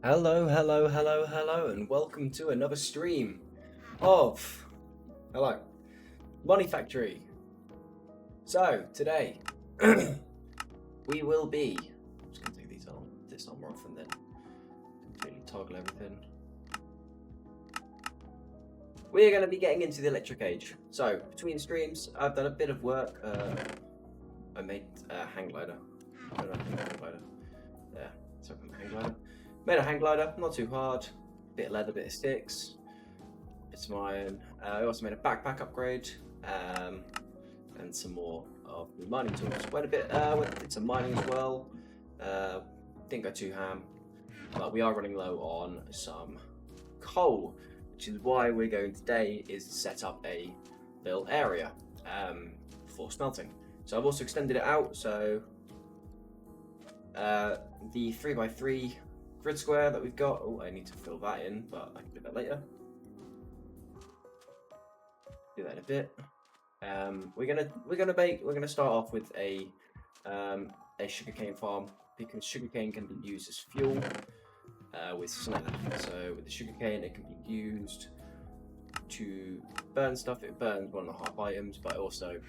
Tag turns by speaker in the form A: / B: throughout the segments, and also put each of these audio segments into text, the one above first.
A: Hello, hello, hello, hello, and welcome to another stream of MoniFactory. So today we will be. I'm just gonna take this armor off and then completely toggle everything. We're going to be getting into the electric age. So between streams, I've done a bit of work. I made a hang glider. Where did I put the hang glider? There. So I put my hang glider. Made a hang glider, not too hard. Bit of leather, bit of sticks, bits of iron. I also made a backpack upgrade, and some more of the mining tools. Did some mining as well. Didn't go too ham, but we are running low on some coal, which is why we're going today is to set up a little area for smelting. So I've also extended it out, so the 3x3 grid square that we've got. Oh, I need to fill that in, but I can do that later. Do that in a bit. We're gonna start off with a sugarcane farm because sugarcane can be used as fuel with snap. So with the sugarcane, it can be used to burn stuff. It burns 1.5 items, but it also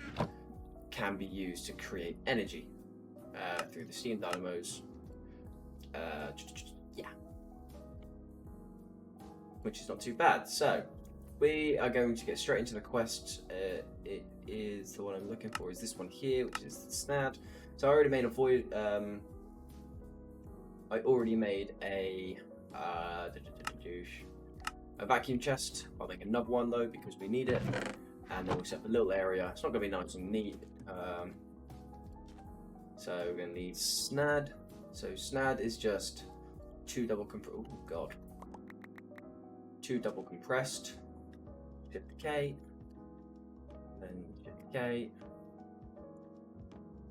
A: can be used to create energy through the steam dynamos. Yeah, which is not too bad. So we are going to get straight into the quest. It is the one I'm looking for. Is this one here, which is the snad. So I already made a void. I already made a vacuum chest. I'll make another one though because we need it, and then we'll set up a little area. It's not going to be nice and neat. So we're going to need snad. So snad is just two double compressed. Shift the K, then shift the K.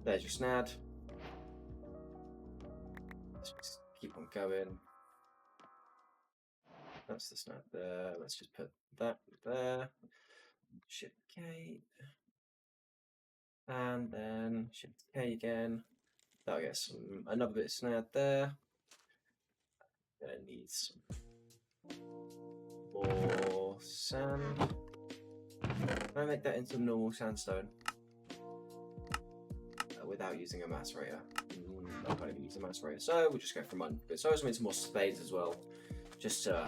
A: There's your snad. Let's just keep on going. That's the snad there. Let's just put that there. Shift K. And then shift K again. That'll get another bit of snad there. Gonna need some more sand. Can I make that into normal sandstone? Without using a macerator. I can't even use a macerator, so we'll just go for mud. But so I also made some more spades as well. Just to,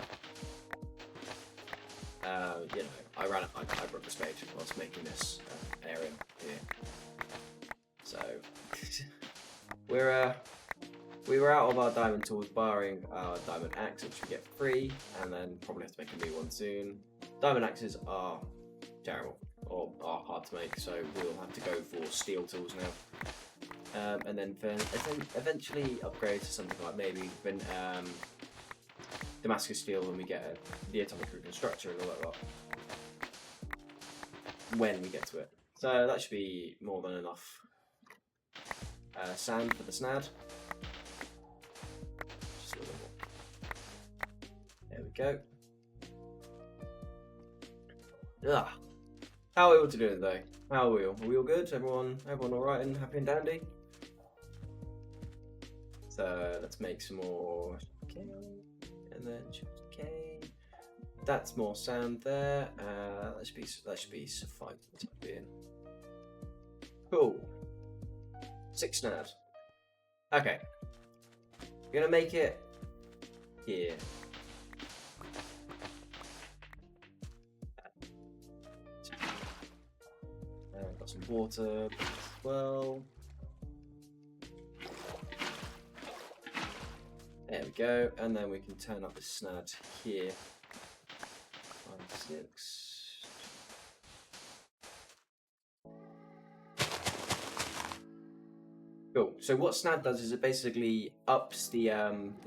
A: you know, I broke the spade whilst making this area here. So we were out of our diamond tools, barring our diamond axe, which we get free, and then probably have to make a new one soon. Diamond axes are terrible or are hard to make, so we'll have to go for steel tools now, and then eventually upgrade to something like maybe Damascus steel when we get the atomic reconstructor and all that lot. When we get to it, so that should be more than enough sand for the snad. Just a little more. There we go. Ugh. How are we all doing today? How are we all? Are we all good? Everyone all right and happy and dandy? So let's make some more K, and then K. That's more sand there. That should be suffice for the time being. Cool. 6 snad. Okay. We're gonna make it here. Got some water as well. There we go, and then we can turn up the snad here. 5, 6. Cool. So what snad does is it basically ups the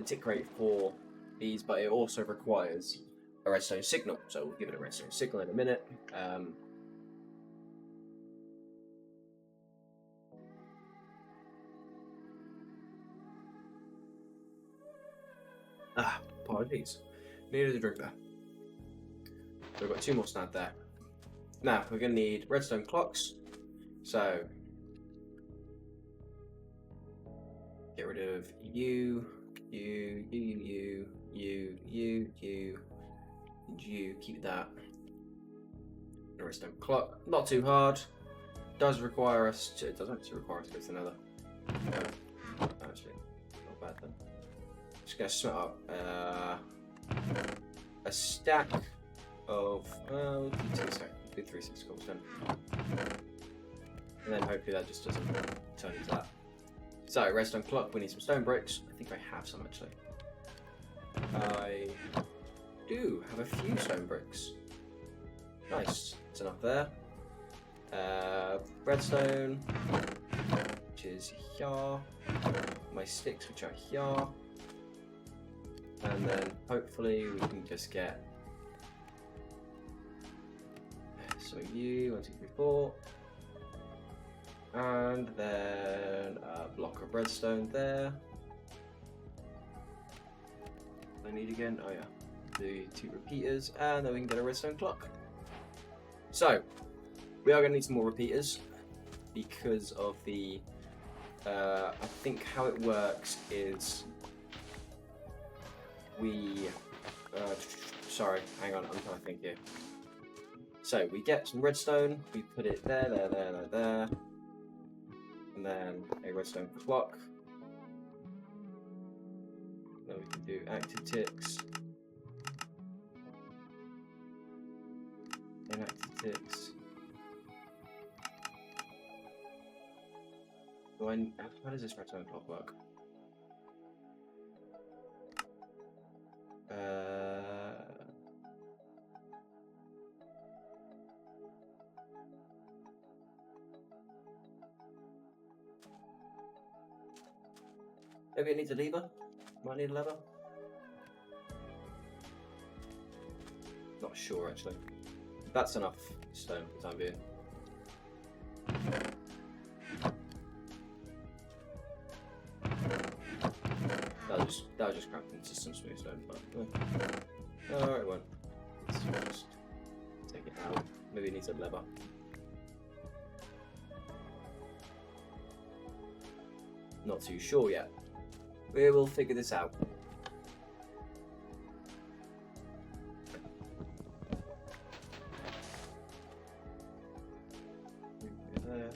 A: tick rate for these, but it also requires a redstone signal. So we'll give it a redstone signal in a minute. Apologies. Needed a drink there. So we've got 2 more snad there. Now we're going to need redstone clocks. So get rid of you, you. Keep that. A redstone clock. Not too hard. Does require us to. It doesn't actually require us to go to another. Actually, not bad then. Just gonna split up a stack of. We'll do 2 stacks. Do 3 6 cobblestone. And then hopefully that just doesn't turn into that. So, redstone clock, we need some stone bricks. I think I have some actually. I do have a few stone bricks. Nice, it's enough there. Redstone, which is here. My sticks, which are here. And then hopefully we can just get. So, 1, 2, 3, 4. And then a block of redstone there. I need again, oh yeah, the 2 repeaters, and then we can get a redstone clock. So, we are going to need some more repeaters because of the, I think how it works is we, sorry, hang on, I'm trying to think here. So, we get some redstone, we put it there, and then a redstone clock. Then we can do active ticks. Inactive ticks. How does this redstone clock work? Maybe it needs a lever? Might need a lever? Not sure actually. That's enough stone for the time being. That was just crafting system smooth stone, but no, it won't. Let's just take it out. Maybe it needs a lever. Not too sure yet. We will figure this out. There.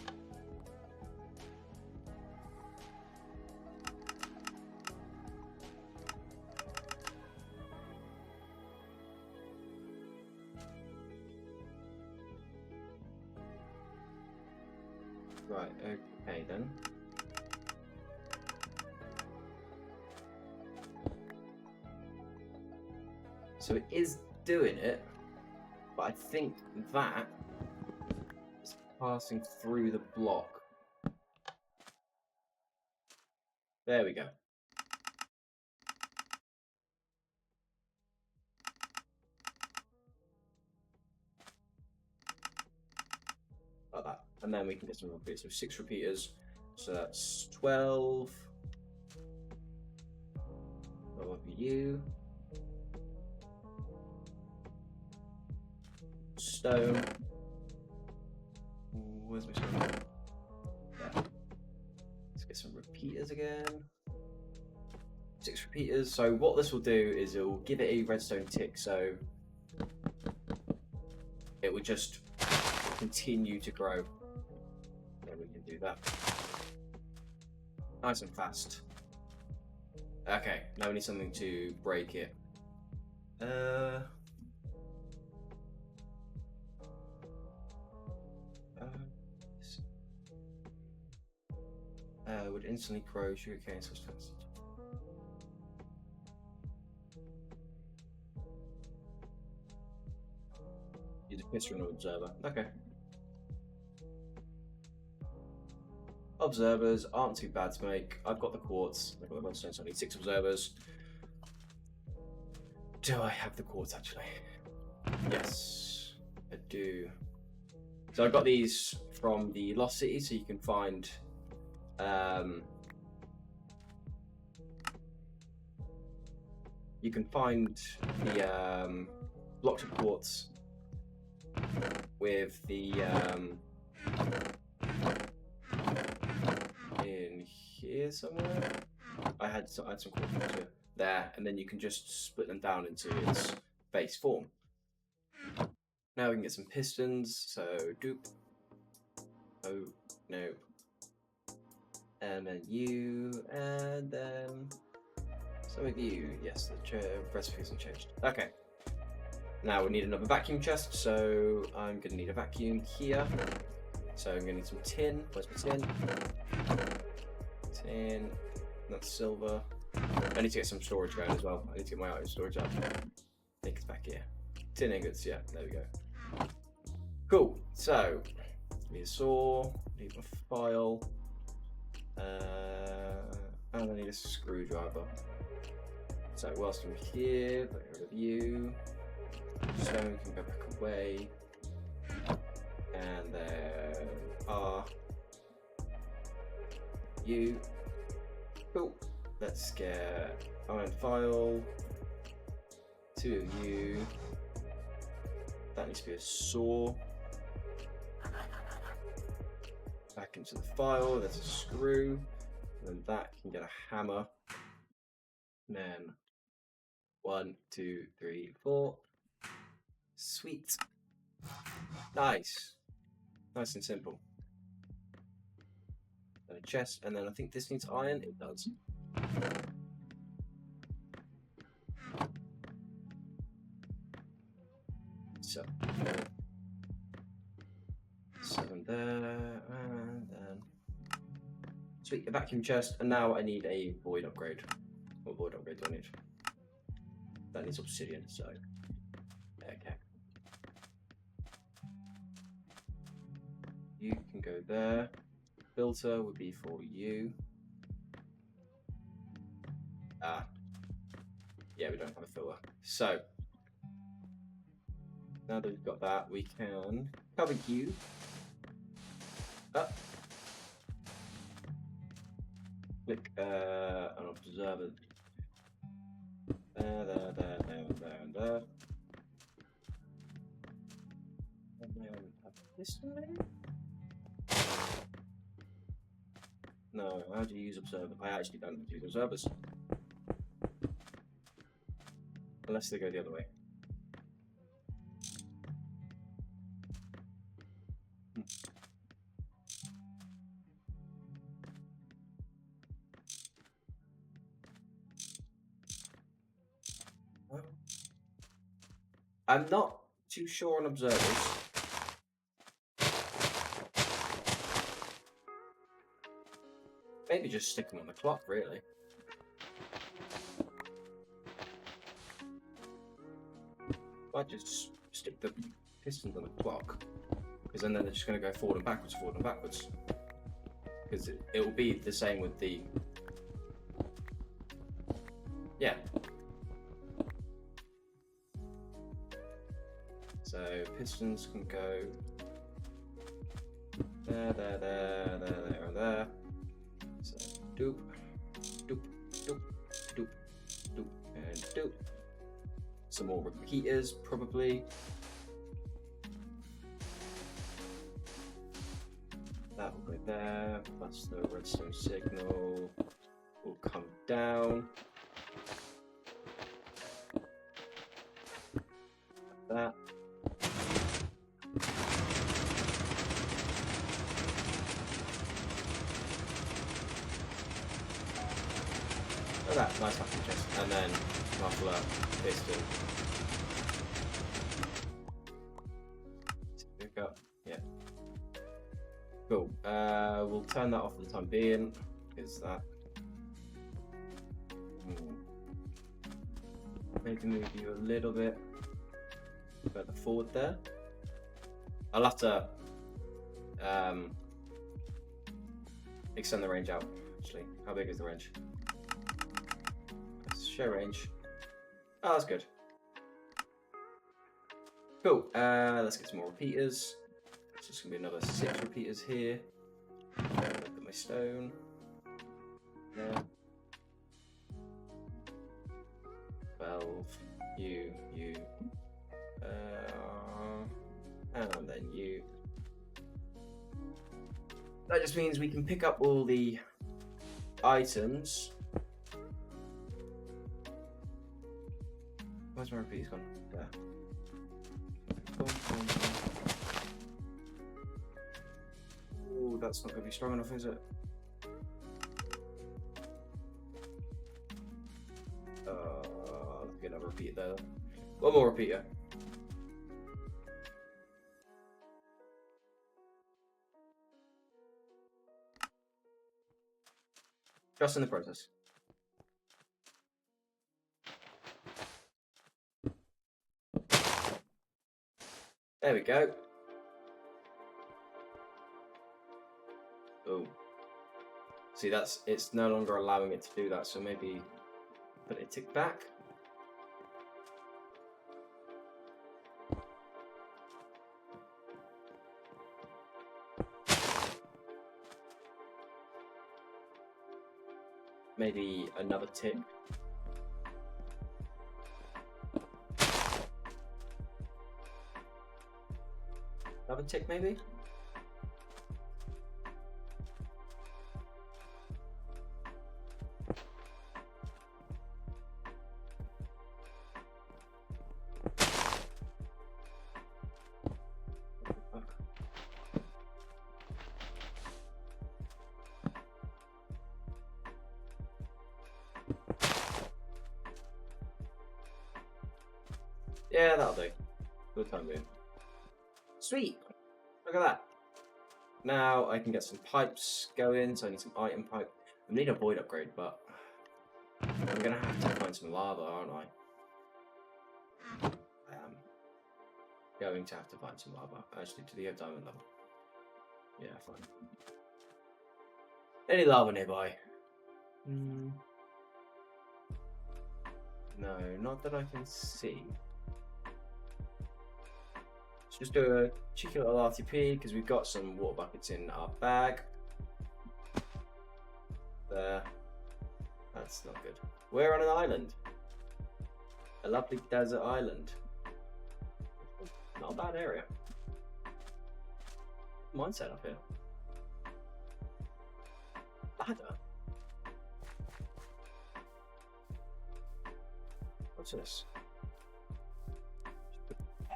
A: Right, okay then. So it is doing it, but I think that is passing through the block. There we go. Like that. And then we can get some repeaters. So 6 repeaters. So that's 12. 12 of you. Stone. Where's my stone? There. Let's get some repeaters again. 6 repeaters. So what this will do is it will give it a redstone tick. So it will just continue to grow. Then we can do that. Nice and fast. Okay, now we need something to break it. Would instantly grow sugarcane substance. Use a piston or observer. Okay. Observers aren't too bad to make. I've got the quartz. I've got the redstone, so I need 6 observers. Do I have the quartz actually? Yes, I do. So I got these from the Lost City, so you can find the blocks of quartz with the in here somewhere. I had some quartz water there, and then you can just split them down into its base form. Now we can get some pistons. So doop. Oh no. And then you, and then some of you. Yes, the recipe hasn't changed. Okay. Now we need another vacuum chest, so I'm going to need a vacuum here. So I'm going to need some tin. Where's my tin? Tin. That's silver. I need to get some storage going as well. I need to get my item storage up. I think it's back here. Tin ingots, yeah, there we go. Cool, so, need a saw, need my file, and I need a screwdriver. So whilst I'm here, get rid of you. Stone can go back away. And there are you. Cool. Let's get iron file. 2 of you. That needs to be a saw. Back into the file. There's a screw. And then that can get a hammer. And then 1, 2, 3, 4. Sweet. Nice. Nice and simple. And a chest, and then I think this needs iron. It does. So 7 there, and then sweet, a vacuum chest, and now I need a void upgrade. What void upgrade do I need? That needs obsidian, so okay. You can go there. Filter would be for you. Yeah, we don't have a filter. So now that we've got that, we can cover you up. Click an observer. There. This way? No, how do you use observer? I actually don't use observers. Unless they go the other way. I'm not too sure on observers. Maybe just stick them on the clock, really. I just stick the pistons on the clock, because then they're just going to go forward and backwards. Because it will be the same with the... Yeah. So pistons can go there. So doop, and doop. Some more repeaters, probably. That will go there, plus the redstone signal will come down. Like that. Oh, that nice vacuum chest, and then muffler, piston. Pick up, yeah. Cool. We'll turn that off for the time being, because that. Maybe move you a little bit further forward there. I'll have to extend the range out. Actually, how big is the range? Show range. Oh, that's good. Cool. Let's get some more repeaters. So it's gonna be another 6 repeaters here. Look at my stone. There. 12. You. And then you. That just means we can pick up all the items Where's my repeaters gone? There. Oh, that's not going to be strong enough, is it? Let's get another repeater there. One more repeater. Just in the process. There we go. Oh. See, it's no longer allowing it to do that, so maybe put it tick back. Maybe another tick. Another tick, maybe? Yeah, that'll do. For the time being. Sweet! Look at that. Now I can get some pipes going, so I need some item pipe. I need a void upgrade, but I'm gonna have to find some lava, aren't I? I am going to have to find some lava. Actually, to the diamond level. Yeah, fine. Any lava nearby? No, not that I can see. Let's just do a cheeky little RTP because we've got some water buckets in our bag. There. That's not good. We're on an island. A lovely desert island. Not a bad area. Mindset up here. Ladder. What's this?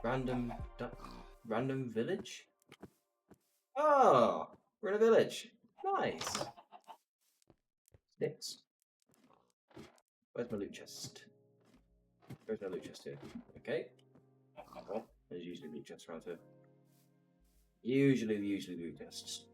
A: Random village? Oh, we're in a village. Nice. Sticks. Where's my loot chest? There's no loot chest here. Okay. Well, there's usually loot chests around here. Usually loot chests.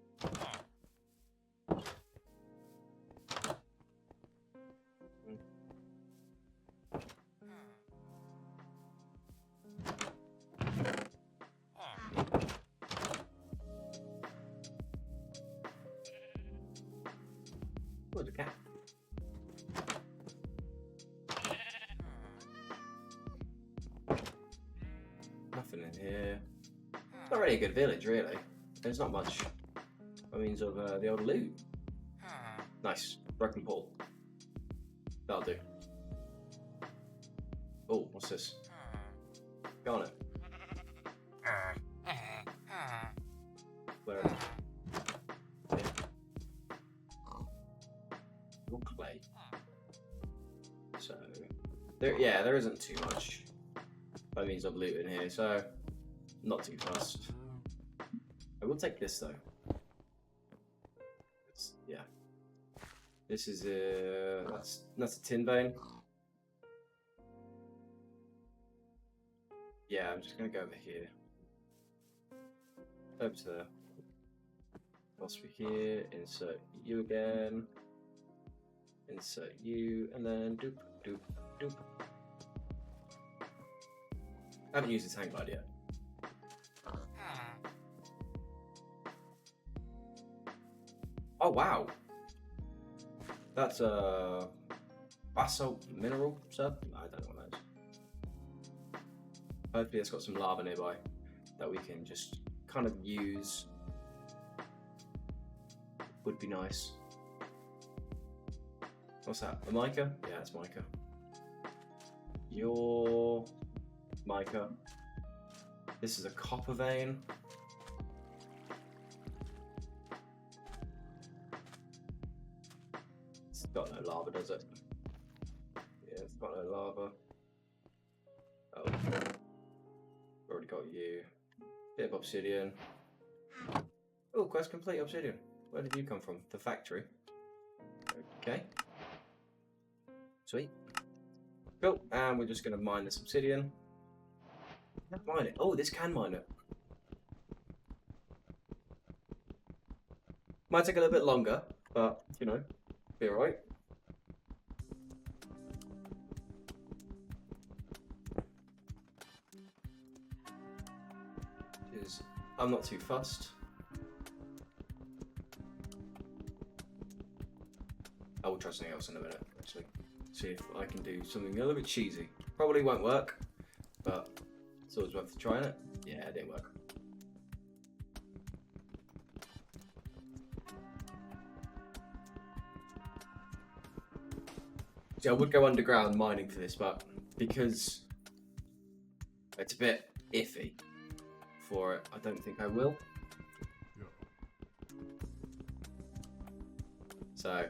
A: Oh, there's a cat. Nothing in here. It's not really a good village, really. There's not much by means of the old loot. Nice. Broken pole. That'll do. Oh, what's this? Go on it. Where is it? Yeah. More clay. So, there isn't too much by means of loot in here, so not too fast. I will take this though. Yeah. This is that's a tin vein. Yeah, I'm just gonna go over here. Over to there. Whilst we're here, insert you again. Insert you, and then doop, doop, doop. I haven't used this hang glide yet. Oh wow! That's a basalt mineral sub? I don't know what that is. Hopefully it's got some lava nearby that we can just kind of use. Would be nice. What's that? A mica? Yeah, it's mica. Your mica. This is a copper vein. It's got no lava, does it? Yeah, it's got no lava. got you. Bit of obsidian. Oh, quest complete, obsidian. Where did you come from? The factory. Okay. Sweet. Cool. And we're just going to mine this obsidian. Mine it. Oh, this can mine it. Might take a little bit longer, but, you know, be alright. I'm not too fussed. I will try something else in a minute, actually. See if I can do something a little bit cheesy. Probably won't work, but it's always worth trying it. Yeah, it didn't work. See, I would go underground mining for this, but because it's a bit iffy for it, I don't think I will. So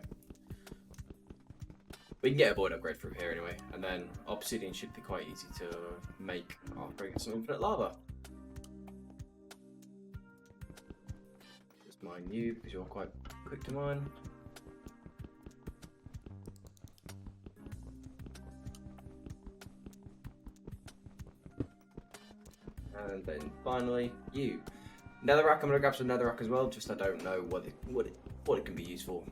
A: we can get a void upgrade through here anyway, and then obsidian should be quite easy to make after I get some infinite lava. Just mine you because you're quite quick to mine. And then finally, you. Netherrack, I'm gonna grab some netherrack as well, just I don't know what it can be used for.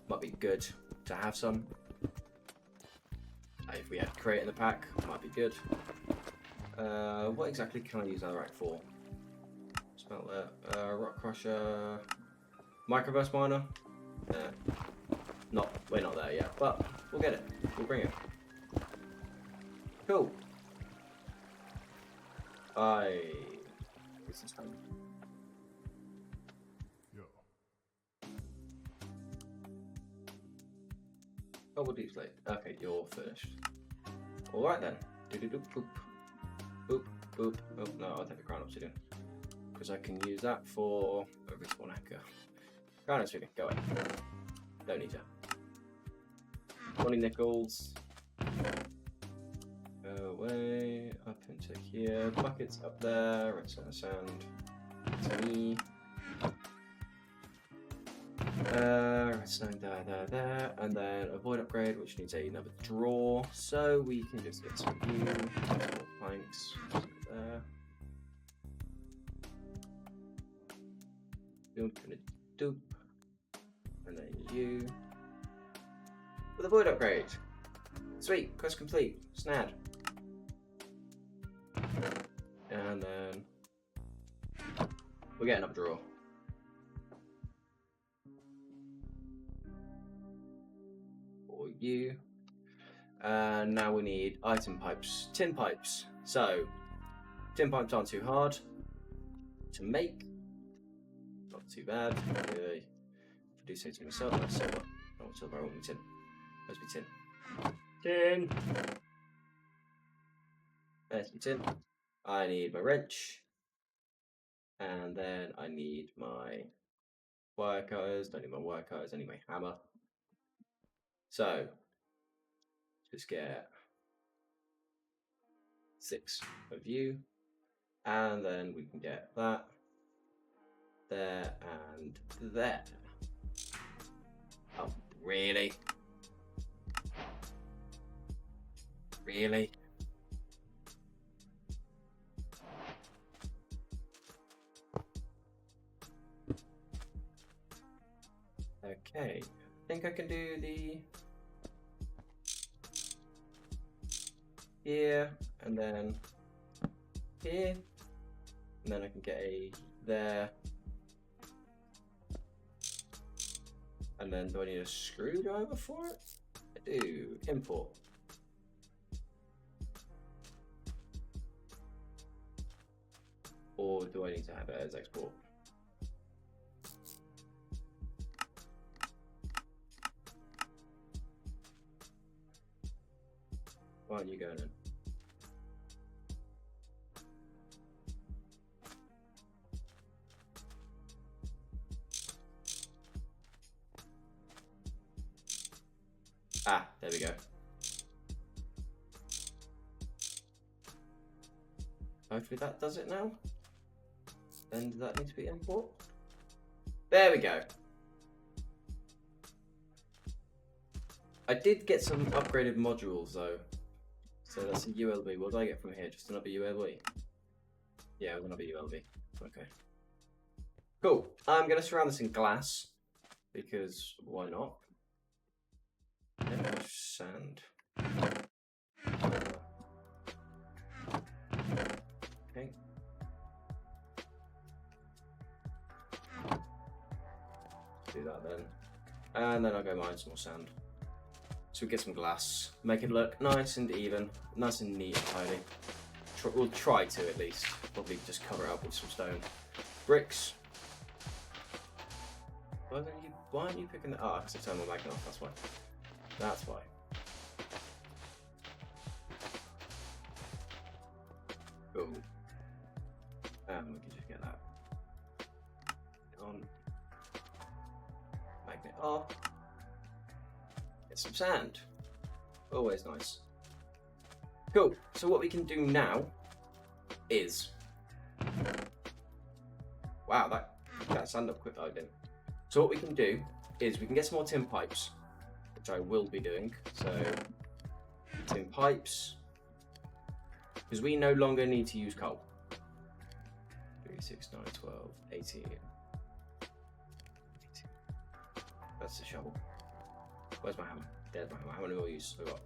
A: Might be good to have some. If we had crate in the pack, might be good. What exactly can I use netherrack for? Smelt that. Rock crusher. Microburst miner. We're not there yet, but we'll get it. We'll bring it. Cool. This is fun. Double deep slate. Okay, you're finished. Alright then. Boop. Boop. Boop. Oh no, I'll take a crown obsidian. Because I can use that for a respawn anchor. Crown obsidian, go away. Don't need to. 20 nickels. Go away. Up into here. Buckets up there. Redstone sand. To me. Redstone there, and then a void upgrade, which needs another drawer, so we can just get some of you, more planks there. You're gonna dupe, and then you with a void upgrade. Sweet, quest complete. Snad, and then we'll get another drawer. You. And now we need item pipes, tin pipes. So, tin pipes aren't too hard to make. Not too bad. If I do say to myself, that's silver. I want silver, I want tin. Let's be tin. Tin! There's some tin. I need my wrench. And then I need my wire cutters. Don't need my wire cutters, I need my hammer. So, just get 6 of you, and then we can get that, there, and there. Oh, really? Really? Okay, I think I can do the here, and then here, and then I can get a there, and then do I need a screwdriver for it? I do. Import. Or do I need to have it as export? Why aren't you going in? Ah, there we go. Hopefully that does it now. Then does that need to be import? There we go. I did get some upgraded modules though. So that's a ULB. What do I get from here? Just another ULB? Yeah, another ULB. Okay. Cool. I'm going to surround this in glass. Because why not? And sand. Okay. Do that then. And then I'll go mine some more sand. So we get some glass. Make it look nice and even. Nice and neat and tidy. We'll try to at least. Probably just cover it up with some stone. Bricks. Why aren't you picking that? Ah, because I turned my magnet off, that's why. That's why. Cool. We can just get that on. Magnet off. Get some sand. Always nice. Cool. So what we can do now is... Wow, that sand up quick. Oh, I didn't. So what we can do is we can get some more tin pipes, which I will be doing. So tin pipes, because we no longer need to use coal. 3, 6, 9, 12, 18. That's the shovel. Where's my hammer? There's my hammer. How many more use have I got?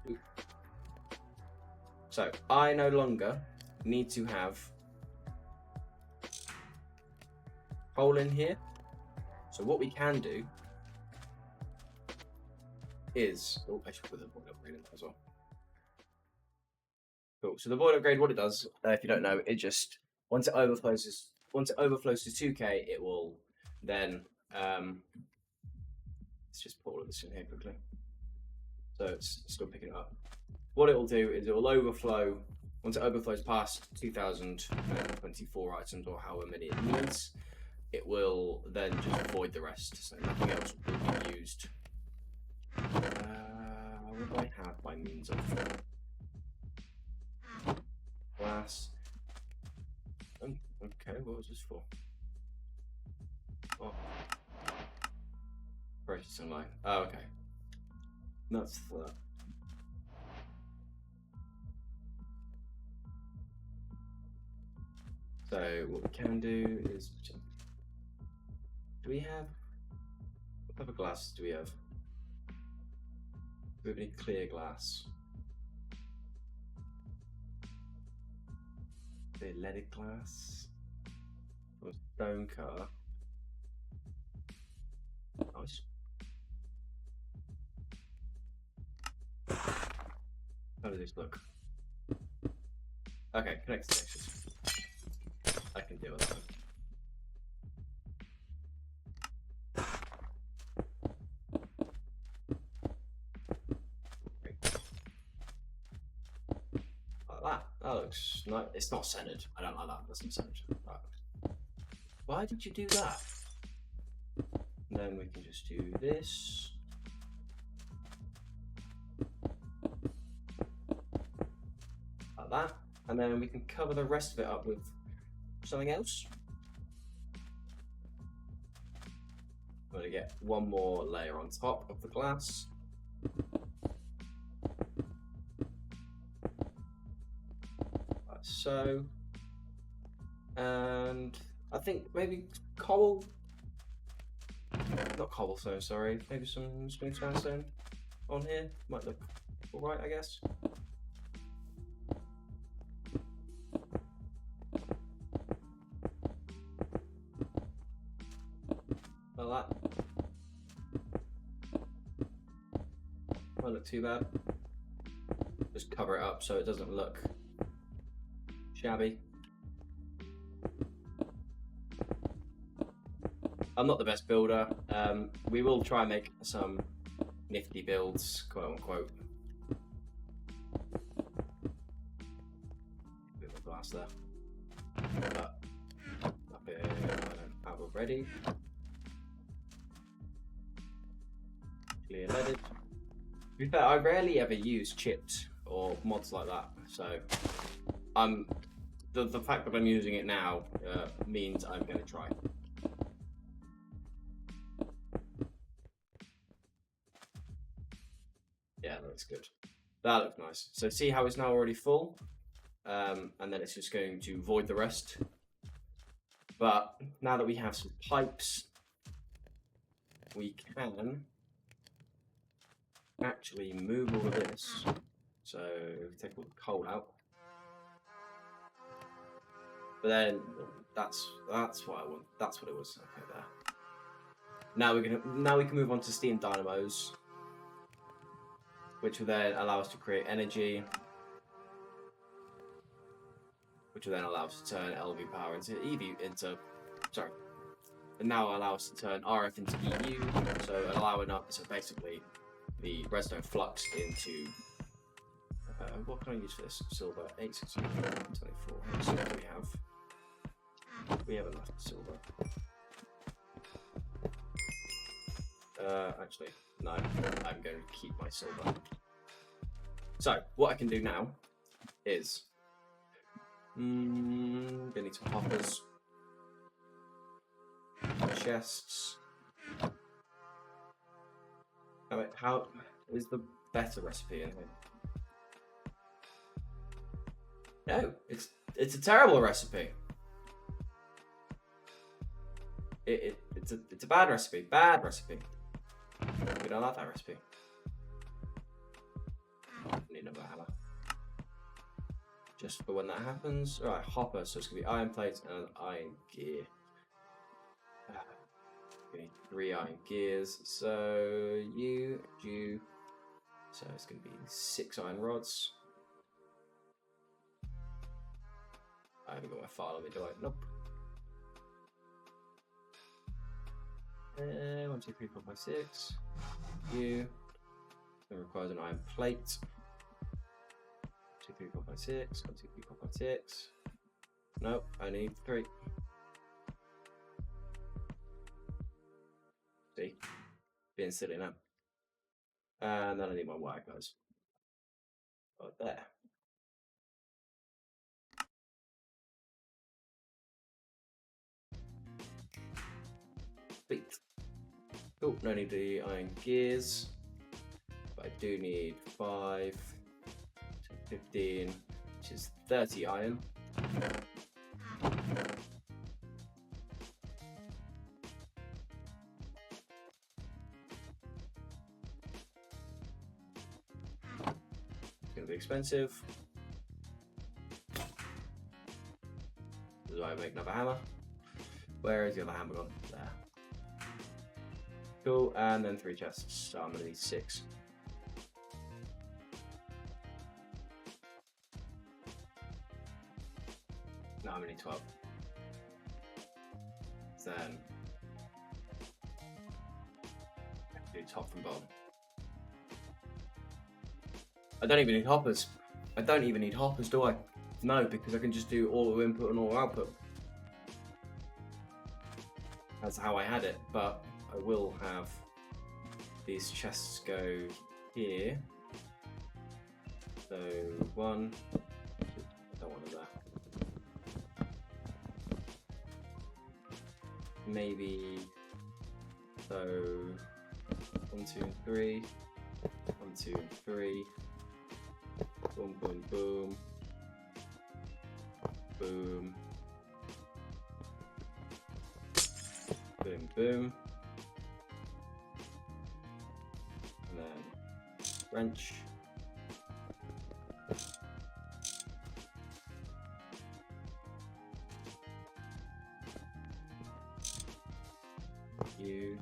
A: Ooh. So I no longer need to have hole in here. So what we can do is, oh, I should put the void upgrade in there as well. Cool. So the void upgrade, what it does, if you don't know, it just once it overflows to 2K, it will then let's just put all of this in here quickly. So it's still picking it up. What it will do is it will overflow. Once it overflows past 2024 items or however many it needs, it will then just void the rest, so nothing else will be used. What do I have by means of glass? Okay, what was this for? Oh, processing line. Oh, okay. That's for that. So what we can do is, do we have, what type of glass do we have? Do we have any clear glass? Clear leaded glass? Or stone car? Nice. How does this look? Okay, connect the textures. I can deal with that. Like that. That looks nice. It's not centered. I don't like that. That's not centered. Right. Why did you do that? And then we can just do this. Like that. And then we can cover the rest of it up with something else. I'm going to get one more layer on top of the glass. Like so. And I think maybe cobble. Not cobblestone, sorry. Maybe some smooth sandstone on here. Might look alright, I guess. Like that. Won't look too bad. Just cover it up so it doesn't look shabby. I'm not the best builder. We will try and make some nifty builds, quote unquote. Bit of glass there. But up here, I don't have already. Clear leaded. To be fair, I rarely ever use chipped or mods like that. So the fact that I'm using it now means I'm going to try. Yeah, that looks good. That looks nice. So see how it's now already full? And then it's just going to void the rest. But now that we have some pipes, we can actually move all of this. So take all the coal out. But then that's what I want. That's what it was. Okay, there. Now we can move on to steam dynamos, which will then allow us to create energy, which will then allow us to turn LV power into and now allow us to turn RF into EU, so allowing up, so basically the redstone flux into, what can I use for this? Silver, 864, 24, how much silver do we have? We have enough silver. Actually, no, I'm going to keep my silver. So, what I can do now is, gonna need some hoppers, chests. How is the better recipe in here? No, it's a terrible recipe. It's a bad recipe. Bad recipe. We don't like that recipe. Need another hammer. Just for when that happens. Alright, hopper, so it's gonna be iron plates and iron gear. We need 3 iron gears. So you. So it's gonna be 6 iron rods. I haven't got my file on me, do I? Nope. 1, 2, 3, 4, 5, 6. You. It requires an iron plate. 2, 3, 4, 5, 6. 1, 2, 3, 4, 5, 6. Nope, I need 3. See? Being silly now. And then I need my wire, guys. Right there. Sweet. Cool, no need the iron gears. But I do need 5, 15, which is 30 iron. It's gonna be expensive. This is why I make another hammer. Where is the other hammer gone? There. Cool, and then 3 chests, so I'm gonna need 6. No, I'm gonna need 12. Then I have to do top and bottom. I don't even need hoppers. I don't even need hoppers, do I? No, because I can just do auto input and auto output. That's how I had it, but I will have these chests go here. So 1, 2, I don't want that. Maybe, so 1, 2, and 3, 1, 2, and 3, boom, boom, boom, boom, boom, boom, and then wrench, you,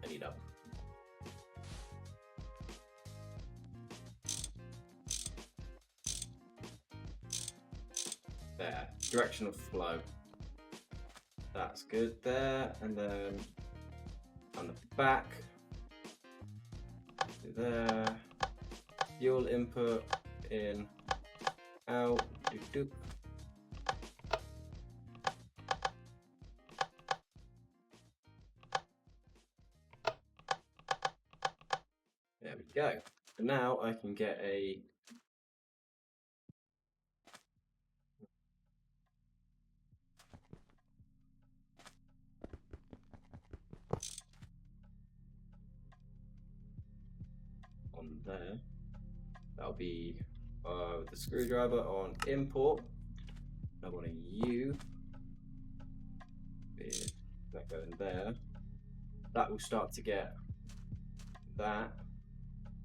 A: I need up. There, direction of flow. That's good there, and then on the back, do there, fuel input in, out, doop doop. There we go. And now I can get a on there. That'll be the screwdriver on import. I want a U. That go in there. That will start to get that.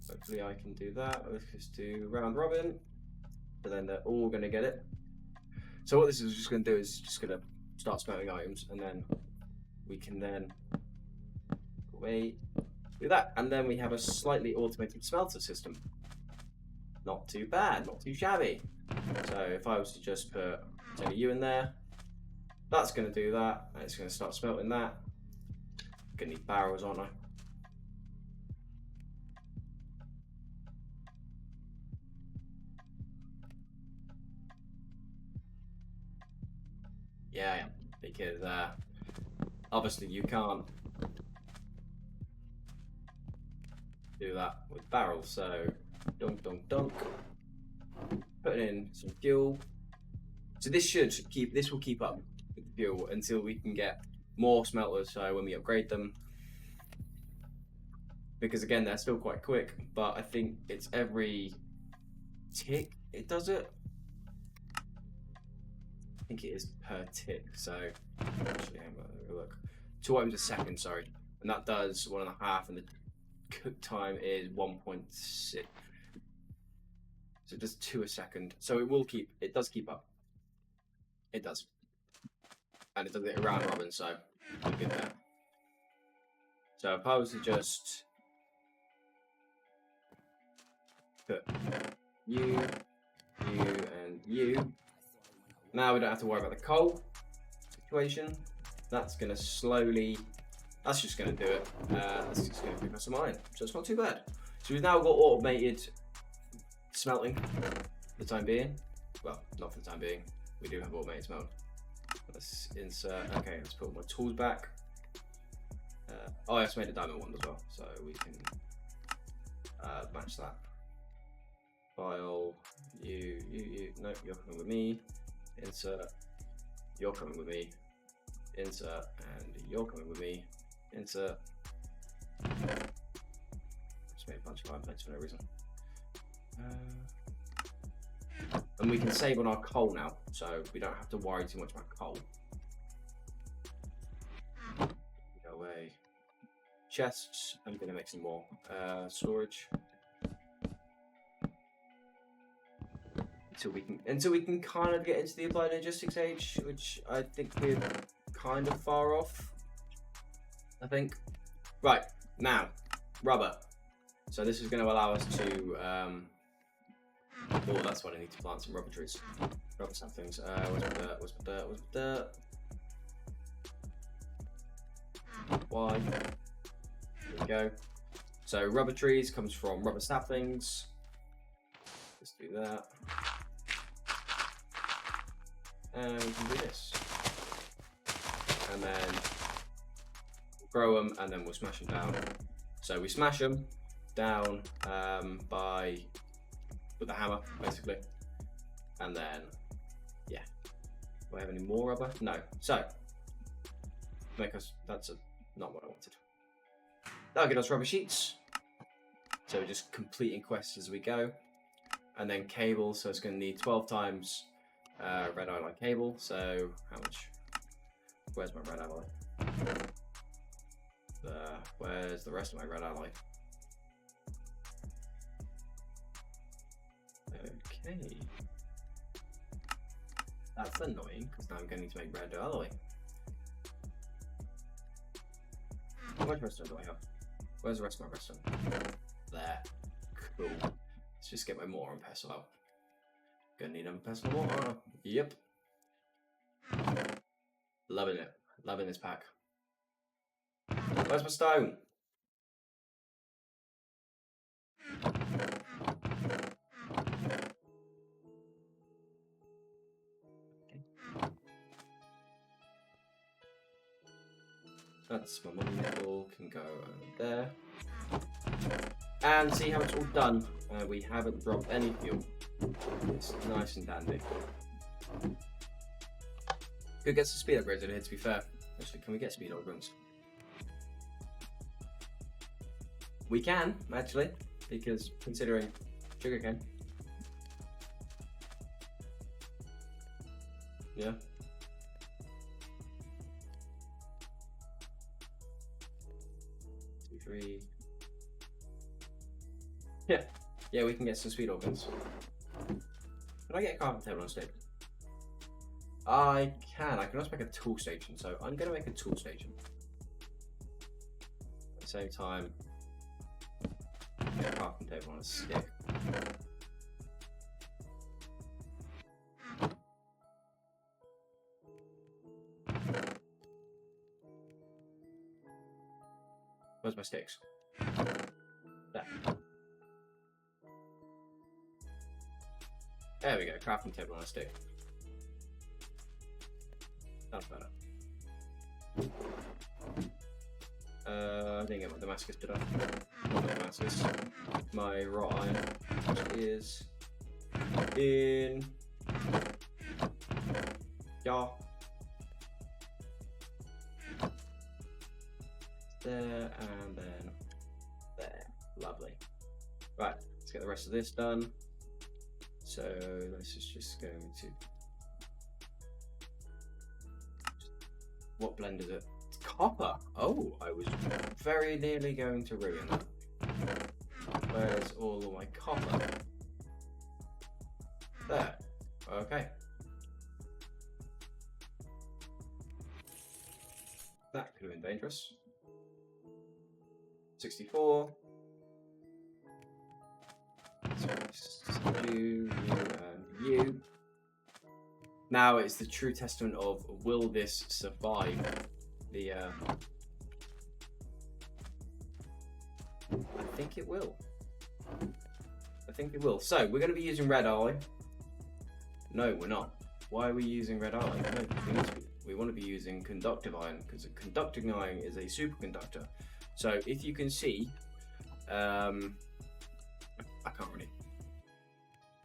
A: Hopefully I can do that. Let's just do round robin. But then they're all going to get it. So what this is just going to do is just going to start smelting items, and then we can then do that, and then we have a slightly automated smelter system. Not too bad, not too shabby. So if I was to just put a U in there, that's going to do that, and it's going to start smelting that. Gonna need barrels, aren't I? Yeah, because obviously you can't do that with barrels, so dunk dunk dunk. Putting in some fuel. So this will keep up with the fuel until we can get more smelters, so when we upgrade them, because again they're still quite quick, but I think it's every tick it does it. I think it is per tick, so actually hang on, let me look. 2 items a second, sorry, and that does 1.5, and the cook time is 1.6, so it does 2 a second. So it does keep up. It does, and it does it around robin, so we're good there. So if I was to just put you, and you, now we don't have to worry about the coal situation. That's going to slowly, that's just going to do it. That's just going to pick up some iron, so it's not too bad. So we've now got automated smelting for the time being. Well, not for the time being. We do have automated smelting. Let's insert, okay, let's put my tools back. I just made a diamond one as well, so we can match that. File, you, nope, you're coming with me. Insert, you're coming with me. Insert, and you're coming with me. Insert. Just made a bunch of iron plates for no reason. And we can save on our coal now, so we don't have to worry too much about coal. Go away. Chests, I'm going to make some more storage. Until we can kind of get into the applied logistics age, which I think we're kind of far off. I think. Right, now, rubber. So this is going to allow us to oh, that's what I need to plant, some rubber trees. Rubber saplings. Where's my dirt? Where's my dirt? Where's my dirt? Why? There we go. So rubber trees comes from rubber saplings. Let's do that. And we can do this. And then we'll grow them, and then we'll smash them down. So we smash them down with a hammer, basically. And then, yeah. Do I have any more rubber? No. So, that's not what I wanted. That'll get us rubber sheets. So we're just completing quests as we go. And then cable, so it's going to need 12 times red eye light cable. So how much? Where's my red eye light? Where's the rest of my red eye light? Okay. That's annoying, because now I'm going to need to make red alloy. How much redstone do I have? Where's the rest of my redstone? There. Cool. Let's just get my mortar and pestle out. Gonna need a pestle and mortar. Yep. Loving it. Loving this pack. Where's my stone? That's my money nickel, can go over there. And see how it's all done. We haven't dropped any fuel. It's nice and dandy. Could get some speed upgrades in here, to be fair. Actually, can we get speed upgrades? We can, actually, because considering sugarcane. Yeah. Two, three. Yeah. Yeah, we can get some speed organs. Can I get a crafting table on stage? I can. I can also make a tool station, so I'm going to make a tool station. At the same time, get a crafting table on a stick. Where's my sticks? There. There we go, crafting table on a stick. That's better. I didn't get my Damascus, did I? Not my Damascus. My wrought iron, which is in Yall. There and then there. Lovely. Right, let's get the rest of this done. So this is just going to. What blend is it? It's copper. Oh, I was very nearly going to ruin that. Where's all of my copper? There. Okay. That could have been dangerous. 64. So you, and you. Now it's the true testament of, will this survive the I think it will. I think it will. So we're going to be using red eye. No, we're not. Why are we using red eye? No, we want to be using conductive iron, because a conducting iron is a superconductor. So if you can see, I can't really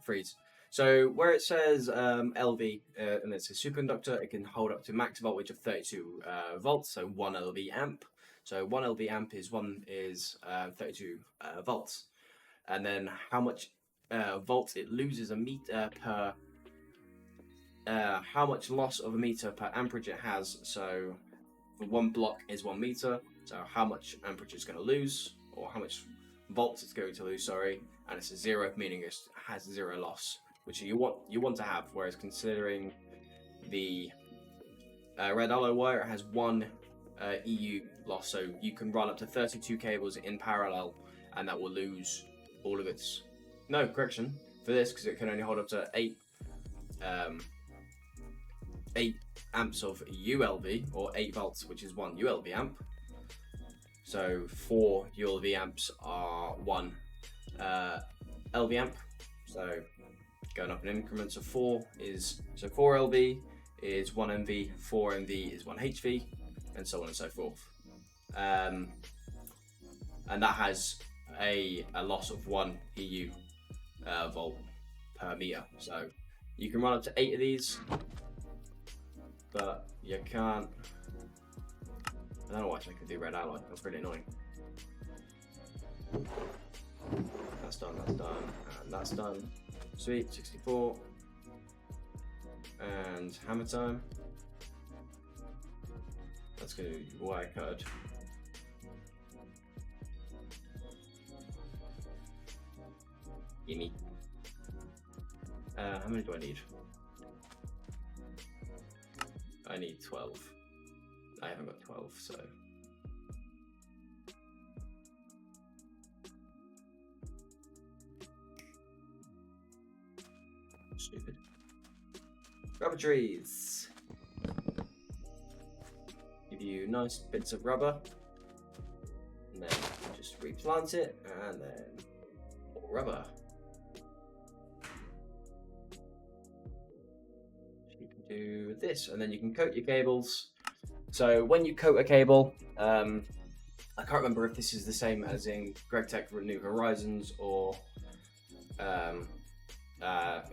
A: freeze. So where it says LV and it's a superconductor, it can hold up to max voltage of 32 volts, so 1 LV amp. So 1 LV amp is 32 volts, and then how much volts it loses a meter per how much loss of a meter per amperage it has. So for 1 block is 1 meter. So how much amperage it's going to lose, or how much volts it's going to lose. Sorry, and it's a 0, meaning it has 0 loss, which you want to have. Whereas considering the red alloy wire, it has 1 EU loss, so you can run up to 32 cables in parallel, and that will lose all of its. No correction for this, because it can only hold up to 8 amps of ULV, or 8 volts, which is 1 ULV amp. So 4 ULV amps are 1 LV amp. So going up in increments of 4 is, so 4 LV is 1 MV, 4 MV is 1 HV, and so on and so forth. And that has a loss of 1 EU volt per meter. So you can run up to 8 of these, but you can't. I don't know why I can do red alloy. That's really annoying. That's done, and that's done. Sweet, 64. And hammer time. That's going to be wire code. Gimme. How many do I need? I need 12. I haven't got 12, so. Stupid. Rubber trees. Give you nice bits of rubber. And then just replant it, and then more rubber. You can do this, and then you can coat your cables So when you coat a cable, I can't remember if this is the same as in GregTech New Horizons or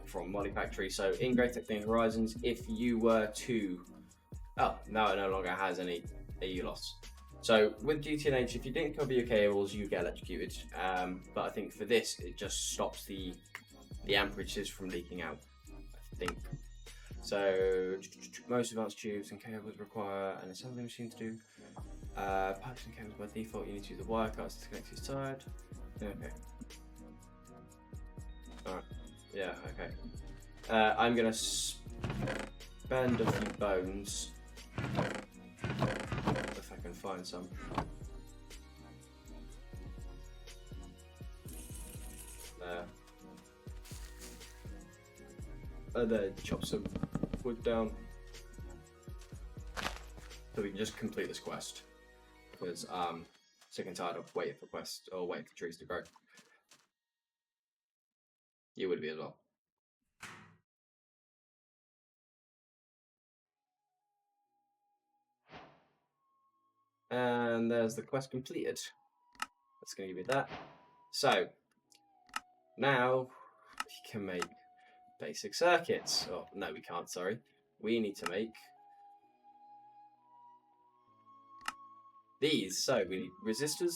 A: from MoniFactory. So in GregTech New Horizons, if you were to, now it no longer has any AU loss. So with GTNH, if you didn't cover your cables, you get electrocuted. But I think for this, it just stops the amperages from leaking out, I think. So most advanced tubes and cables require an assembly machine to do. Pipes and cables by default, you need to use the wire cutters to connect each side. Okay. Alright. Yeah, okay. I'm gonna spend a few bones. If I can find some. There. And then chop some wood down. So we can just complete this quest. Because I'm sick and tired of waiting for quests or waiting for trees to grow. You would be as well. And there's the quest completed. That's going to give me that. So now we can make basic circuits. Oh, no, we can't, sorry. We need to make these. So we need resistors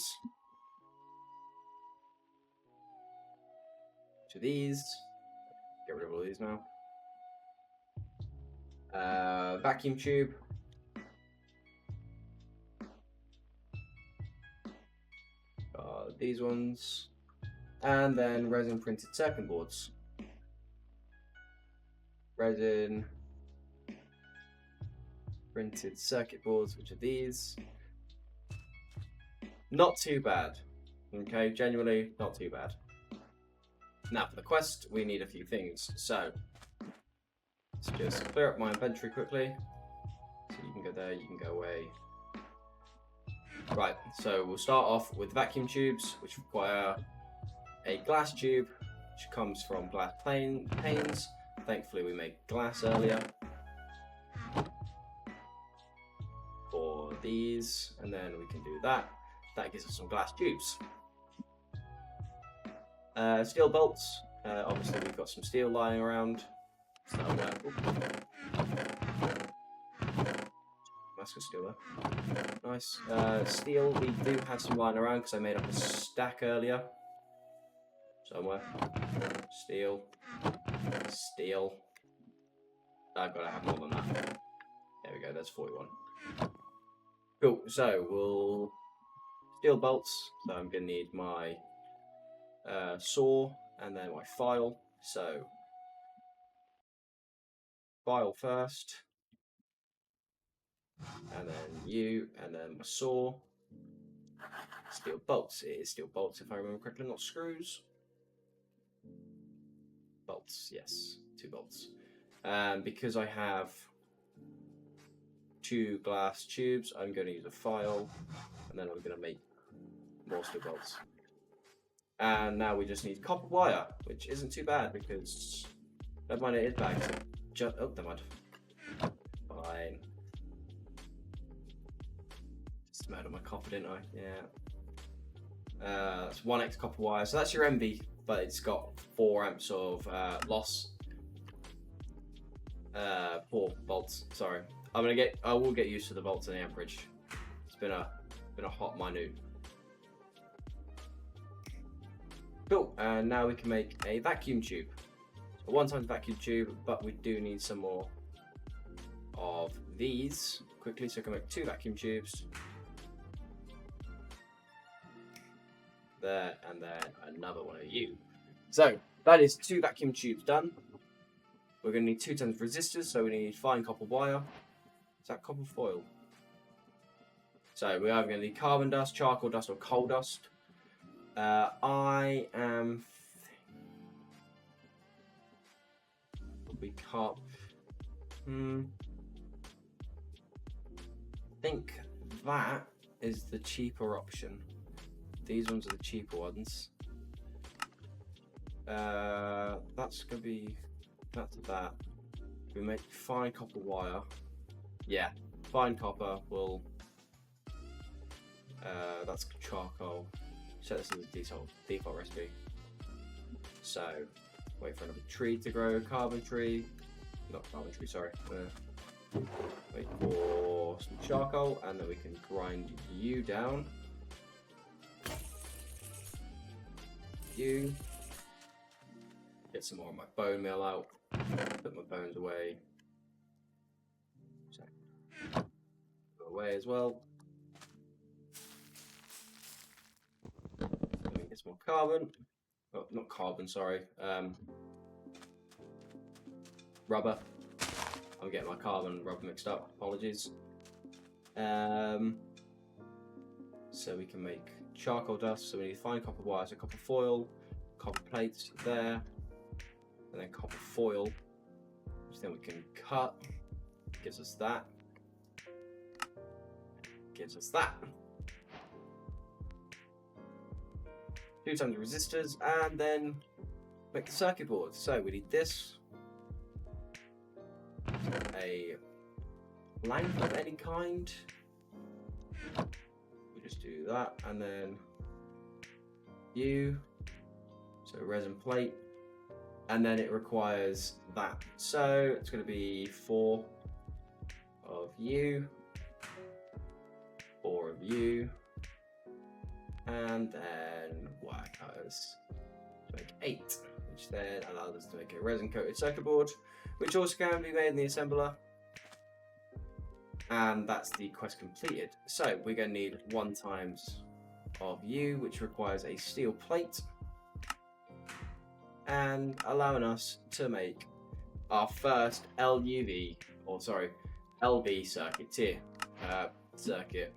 A: to these. Get rid of all these now. Vacuum tube. These ones. And then resin printed circuit boards. Resin printed circuit boards, which are these. Not too bad. Okay, genuinely not too bad. Now for the quest, we need a few things. So let's just clear up my inventory quickly. So you can go there, you can go away. Right, so we'll start off with vacuum tubes, which require a glass tube, which comes from glass panes. Thankfully, we made glass earlier. For these, and then we can do that. That gives us some glass tubes. Steel bolts. Obviously, we've got some steel lying around. So, mask of steel there. Nice. Steel, we do have some lying around because I made up a stack earlier. Somewhere. Steel. Steel. I've got to have more than that. There we go, that's 41. Cool, so we'll steel bolts. So I'm going to need my saw and then my file. So file first, and then you, and then my saw. Steel bolts. It is steel bolts if I remember correctly, not screws. Bolts, yes, 2 bolts. Because I have 2 glass tubes, I'm going to use a file, and then I'm going to make more steel bolts. And now we just need copper wire, which isn't too bad because, never mind, it is bad. Oh, never mind. Fine. Just murdered my copper, didn't I? Yeah. That's 1x copper wire, so that's your MV, but it's got 4 amps of loss. 4 bolts. Sorry, I will get used to the bolts and the amperage. It's been a hot minute. Cool. And now we can make a vacuum tube. A 1x vacuum tube, but we do need some more of these quickly, so I can make 2 vacuum tubes. There, and then another one of you. So that is 2 vacuum tubes done. We're going to need 2 tons of resistors, so we need fine copper wire. Is that copper foil? So we're either going to need carbon dust, charcoal dust, or coal dust. I am... We can't... I think that is the cheaper option. These ones are the cheaper ones. That's going to be... That's that. We make fine copper wire. Yeah. fine copper will, that's charcoal. Set this as a default recipe. So, wait for another tree to grow, carbon tree. Not carbon tree, sorry. Wait for some charcoal, and then we can grind you down. You. Get some more of my bone meal out. Put my bones away. So, go away as well. Let me get some more carbon. Oh, not carbon, sorry. Rubber. I'm getting my carbon and rubber mixed up. Apologies. So we can make charcoal dust. So we need fine copper wire, so copper foil, copper plates there, and then copper foil, which then we can cut. Gives us that. Gives us that. 2 times resistors, and then make the circuit board. So we need this, a lamp of any kind. We just do that, and then so resin plate, and then it requires that. So it's going to be 4 of you, 4 of you, and then wire cutters to make 8, which then allows us to make a resin coated circuit board, which also can be made in the assembler. And that's the quest completed. So we're going to need 1 times of you, which requires a steel plate, and allowing us to make our first LUV, or sorry, LV circuit circuit.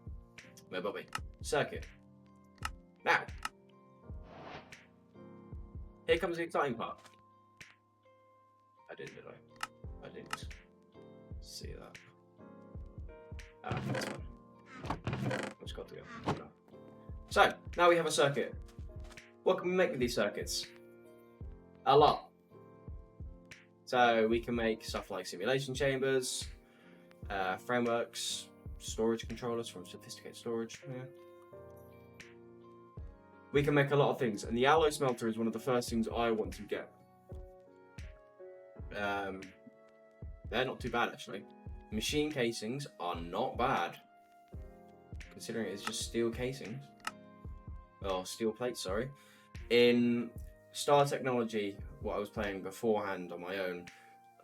A: Now, here comes the exciting part. I did I? I didn't just see that. Ah, that's fine. I've just got to go. No. So, now we have a circuit. What can we make with these circuits? A lot. So, we can make stuff like simulation chambers, frameworks, storage controllers from sophisticated storage. Yeah. We can make a lot of things, and the alloy smelter is one of the first things I want to get. They're not too bad, actually. Machine casings are not bad, considering it's just steel casings. Oh, steel plates, sorry. In Star Technology, what I was playing beforehand on my own,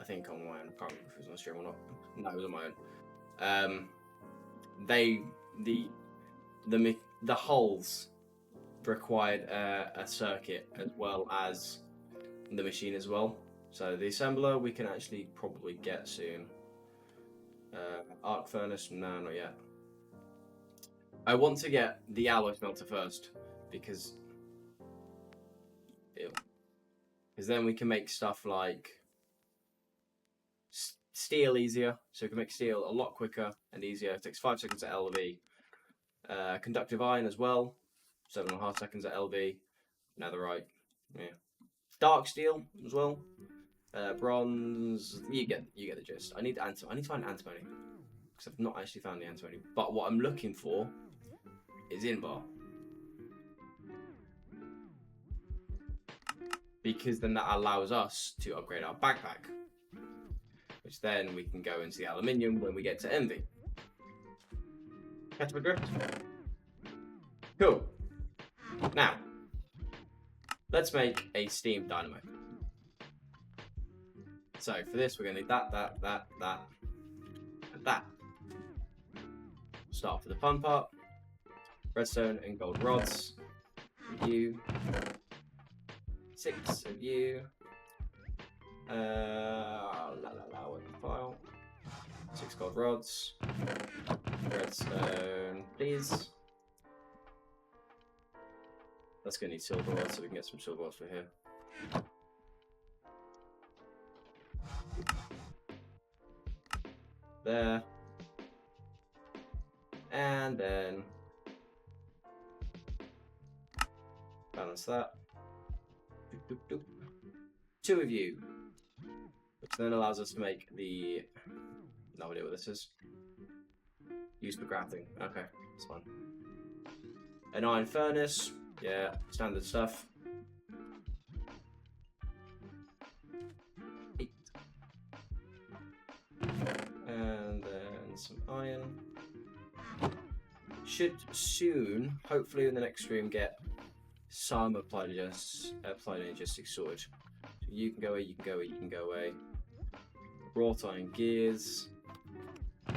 A: I think on my own, I can't remember if it was on stream or not. No, it was on my own. The hulls required a circuit as well as the machine as well. So the assembler we can actually probably get soon. Arc furnace, no, not yet. I want to get the alloy smelter first because then we can make stuff like steel easier. So we can make steel a lot quicker and easier. It takes 5 seconds at LV. Conductive iron as well, 7.5 seconds at LV. Netherite, yeah. Dark steel as well. Bronze. You get the gist. I need to find antimony because I've not actually found the antimony. But what I'm looking for is Invar, because then that allows us to upgrade our backpack, which then we can go into the aluminium when we get to Envy. Catch my drift? Cool. Now, let's make a steam dynamo. So for this, we're going to need that, and that. Start for the fun part. Redstone and gold rods. You. 6 of you. With the file. 6 gold rods. Redstone, please. That's going to need silver rods, so we can get some silver rods for here. There. And then balance that. 2 of you, which then allows us to make the, no idea what this is. Used for crafting. Okay, that's fine. An iron furnace. Yeah, standard stuff. 8. And then some iron. Should soon, hopefully in the next stream, get some applied logistics sorted. So you can go away, you can go away, you can go away. Wrought iron gears.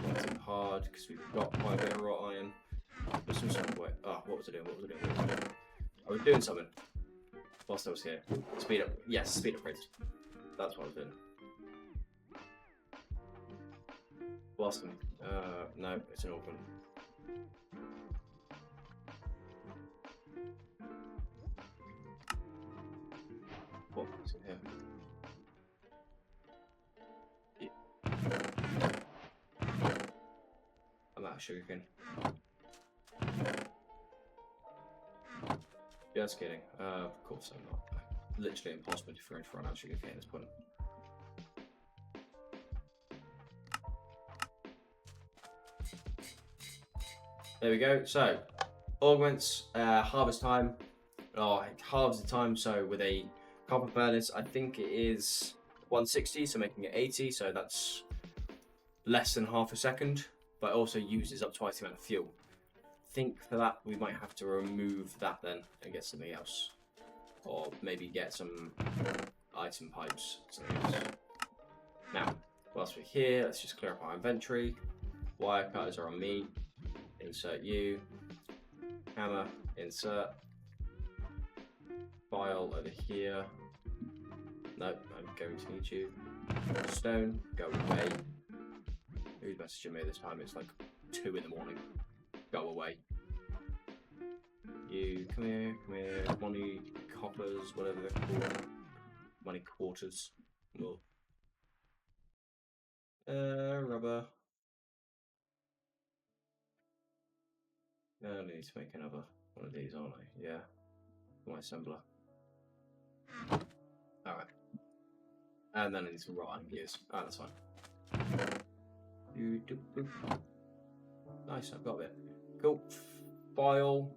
A: Working hard because we've got quite a bit of wrought iron. There's some stuff away. Oh, what was I doing? What was I doing? What was I doing? I was doing something whilst I was here. Speed up. Yes, speed upgrades. That's what I was doing. Whilst I'm... no, it's an open. What is it here? Yeah. I'm out of sugarcane. Just kidding. Of course I'm not. Literally impossible to run out of sugarcane at this point. There we go. So, augments, harvest time. Oh, it halves the time. So with a copper furnace, I think it is 160, so making it 80. So that's less than half a second, but also uses up twice the amount of fuel. I think for that we might have to remove that then and get something else, or maybe get some item pipes. Something else. Now, whilst we're here, let's just clear up our inventory. Wire cutters are on me. Insert you. Hammer, insert. File over here. Nope, I'm going to need you. Stone, go away. Who's messaging me this time? It's like 2 in the morning. Go away. You, come here, come here. Moni coppers, whatever they're called. Moni quarters. Well. Rubber. I need to make another one of these, aren't I? Yeah. My assembler. Alright. And then I need some wrought iron gears. Ah, that's fine. Nice, I've got it. Cool. File.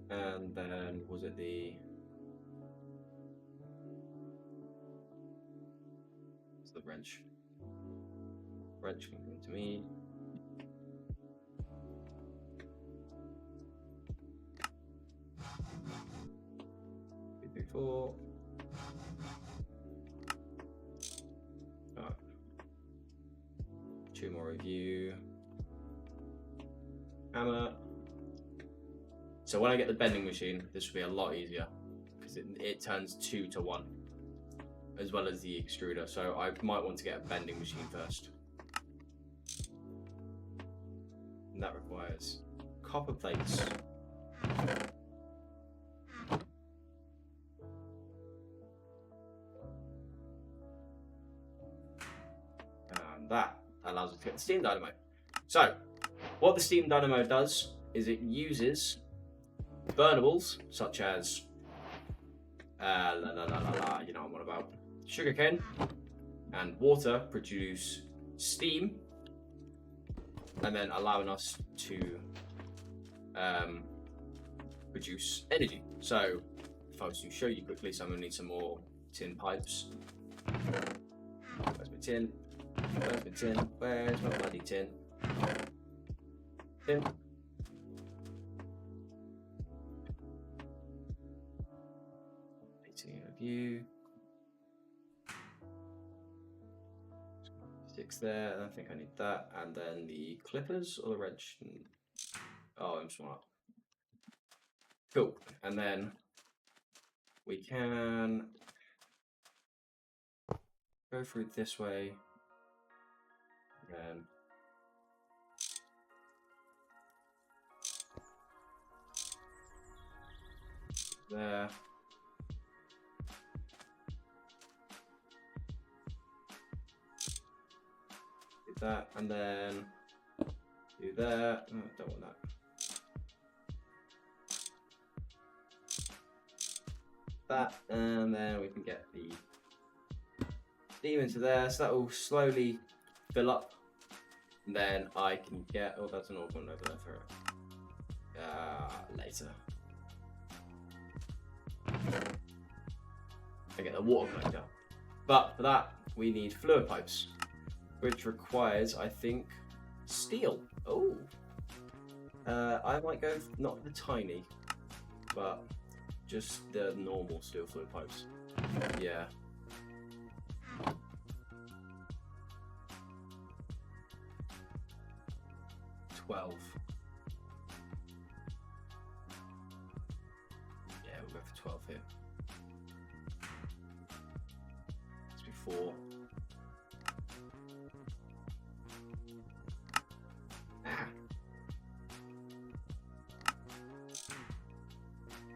A: And then, was it the... It's the wrench. Wrench can come to me. Before. Alright. 2 more of you. Hammer. So when I get the bending machine, this will be a lot easier because it turns 2 to 1, as well as the extruder. So I might want to get a bending machine first. And that requires copper plates. And that allows us to get the steam dynamo. So, what the steam dynamo does is it uses burnables, such as, you know what I'm about, sugarcane and water, produce steam, and then allowing us to produce energy. So, if I was to show you quickly, so I'm going to need some more tin pipes. Where's my tin? Where's my tin? Where's my bloody tin? Tin. 18 of you. 6 there. I think I need that. And then the clippers or the wrench. Oh, I'm smart. Cool. And then we can go through this way. And there. Do that, and then do that. Oh, I don't want that. That, and then we can get the steam into there. So that will slowly fill up then I can get. Oh, that's an old one over there for later. I get the water collector. But for that, we need fluid pipes, which requires, I think, steel. Oh. I might go not the tiny, but just the normal steel fluid pipes. Yeah. Yeah, we'll go for 12 here. It's before.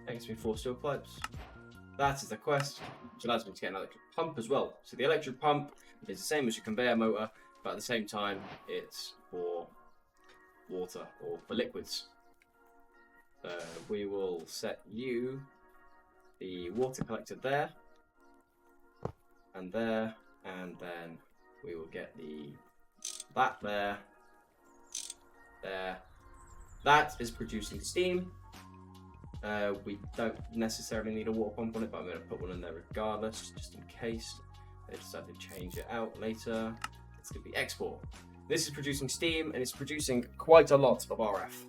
A: Takes me 4 steel pipes. That is the quest, which allows me to get an electric pump as well. So the electric pump is the same as your conveyor motor, but at the same time, it's for water or for liquids. So we will set you the water collector there, and then we will get that there. That is producing steam. We don't necessarily need a water pump on it, but I'm going to put one in there regardless, just in case they decide to change it out later. It's going to be export. This is producing steam, and it's producing quite a lot of RF,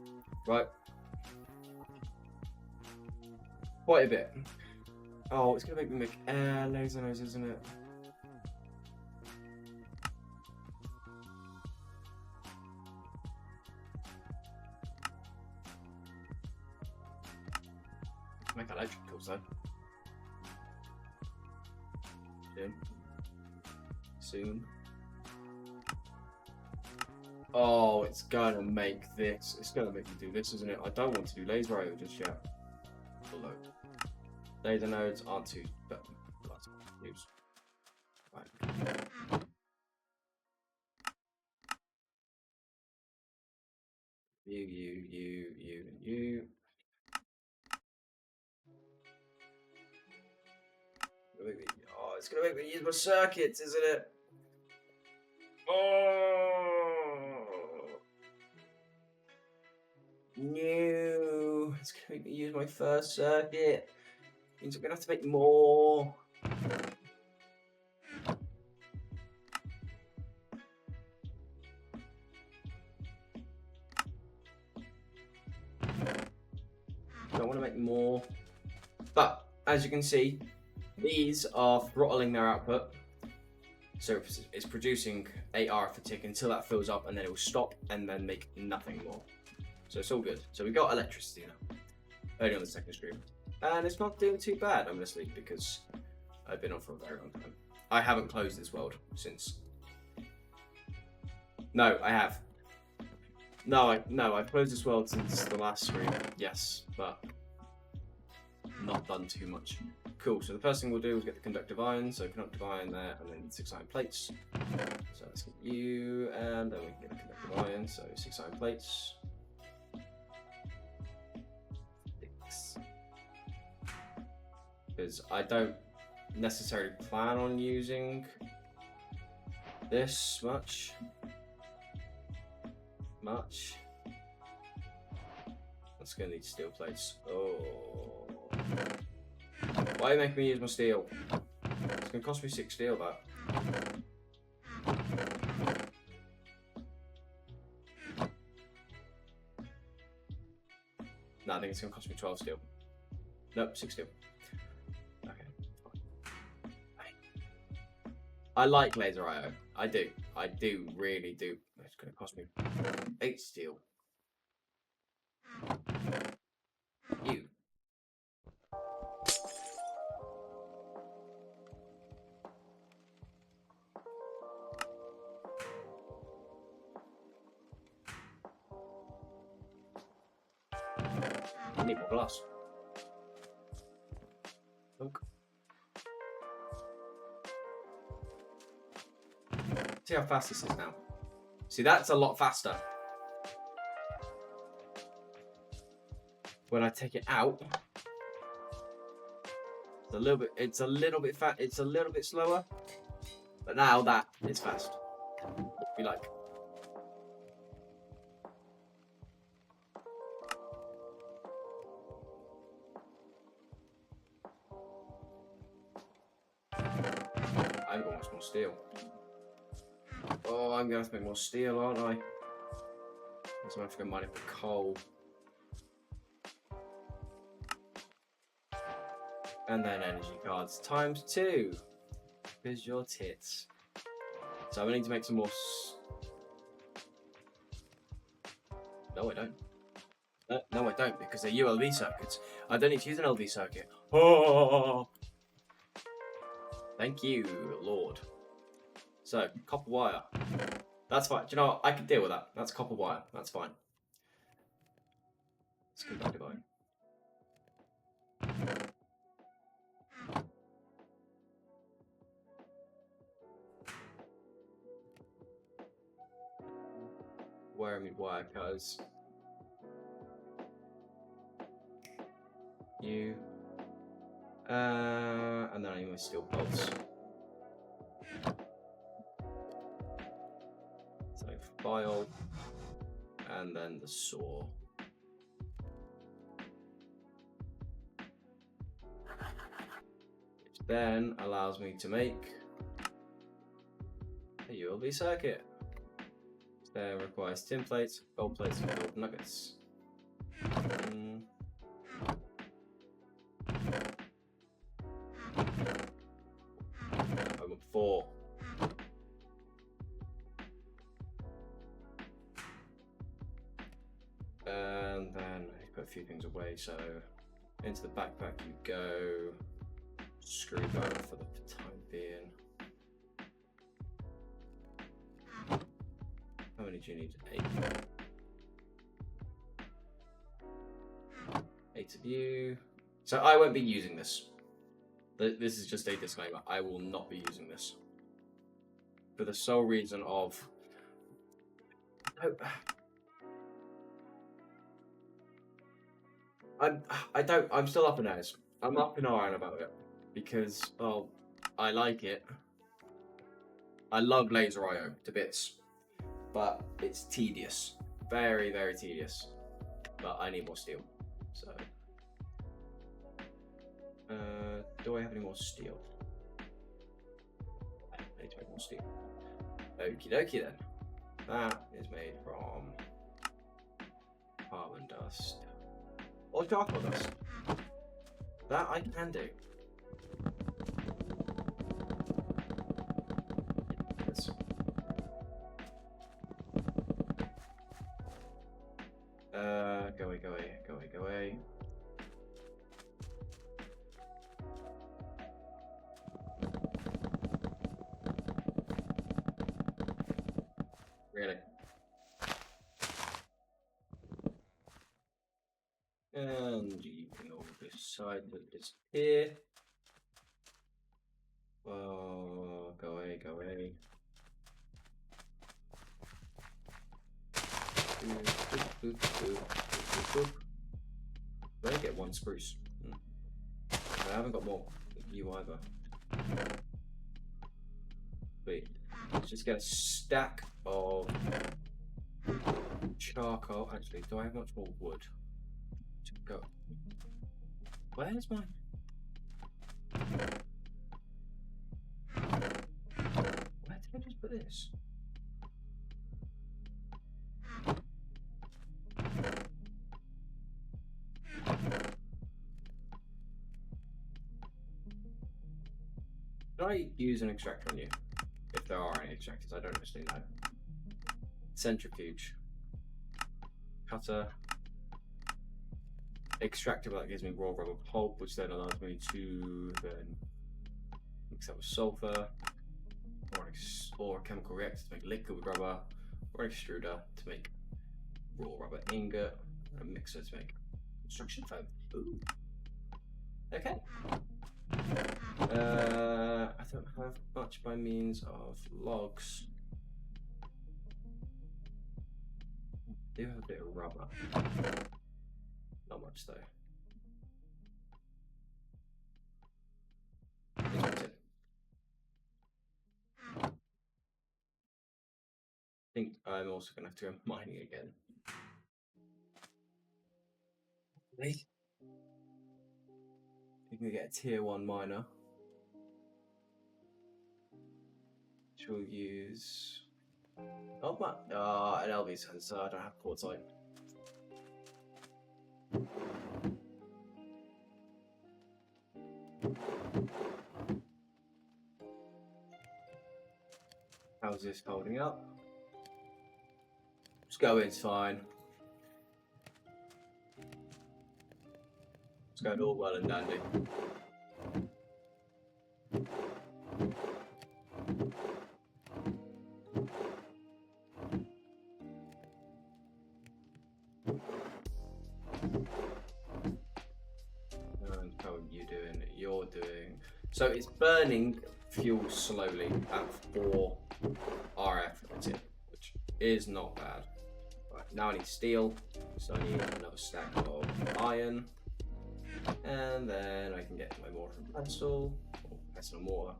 A: right? Quite a bit. Oh, it's going to make me make air laser noise, isn't it? Make electricals though. Soon. Oh, it's gonna make this. It's gonna make me do this, isn't it? I don't want to do laser IO just yet. Although laser nodes aren't too bad. News. Right. You. Oh, it's gonna make me use my circuits, isn't it? Oh no! It's gonna make me use my first circuit. Means I'm gonna have to make more. Don't want to make more. But as you can see, these are throttling their output. So it's producing 8 RF a tick until that fills up, and then it will stop and then make nothing more. So it's all good. So we got electricity now, early on the second stream. And it's not doing too bad, honestly, because I've been on for a very long time. I haven't closed this world since. No, I have. No, I've closed this world since the last stream. Yes, but not done too much. Cool, so the first thing we'll do is get the conductive iron. So conductive iron there, and then 6 iron plates. So let's get you, and then we can get a conductive iron. So 6 iron plates. 6. Because I don't necessarily plan on using this much. That's gonna need steel plates. Oh. Why are you making me use my steel? It's gonna cost me 6 steel, that. No, I think it's gonna cost me 12 steel. Nope, 6 steel. Okay. I like laser IO. I do. I do, really do. It's gonna cost me 8 steel. You. I need more glass. Look. See how fast this is now. See, that's a lot faster. When I take it out, it's a little bit slower. But now that is fast. Be like. I've got much more steel. Oh, I'm gonna have to make more steel, aren't I? So I have to go mining for coal. And then energy cards ×2. Because your tits. So I need to make some more. No, I don't. No, I don't, because they're ULV circuits. I don't need to use an LV circuit. Oh! Thank you, Lord. So, copper wire. That's fine. Do you know what? I can deal with that. That's copper wire. That's fine. Let's go back to bone. Where am I wire? Because you. And then I need my steel bolts. So, file. And then the saw. Which then allows me to make a ULV circuit. That requires tin plates, gold plates, and gold nuggets. I want 4. And then I put a few things away, so into the backpack you go. Screwdriver for the time being. How many do you need? 8. 8 of you. So I won't be using this. This is just a disclaimer. I will not be using this. For the sole reason of... I'm still up in airs. I'm up in iron about it. Because, well, I like it. I love laser IO to bits. But it's tedious. Very, very tedious. But I need more steel. So... do I have any more steel? I need to make more steel. Okie dokie then. That is made from carbon dust. Or charcoal dust. That I can do. Yes. Go away, go away, go away, go away. Really? And you can all decide to disappear. Oh, go away, go away. I get 1 spruce. I haven't got more. You either. Wait, let's just get a stack of charcoal. Actually, do I have much more wood? Go. Where's mine? Where did I just put this? Should I use an extractor on you? If there are any extractors, I don't actually know. Centrifuge. Cutter. Extractor that gives me raw rubber pulp, which then allows me to then mix that with sulfur, or a chemical reactor to make liquid rubber, or an extruder to make raw rubber ingot, and a mixer to make construction foam. Ooh. Okay. I don't have much by means of logs. I do have a bit of rubber. Not much though. I think I'm also going to have to go mining again. Hey. You can get a tier 1 miner. which we'll use. Oh my, an LV sensor. I don't have quartzite. How's this holding up? It's going fine. It's going all well and dandy. And how are you doing? You're doing. So it's burning fuel slowly at 4 RF rating, which is not bad. Right, now I need steel, so I need another stack of iron, and then I can get my mortar and pestle, or pestle and mortar.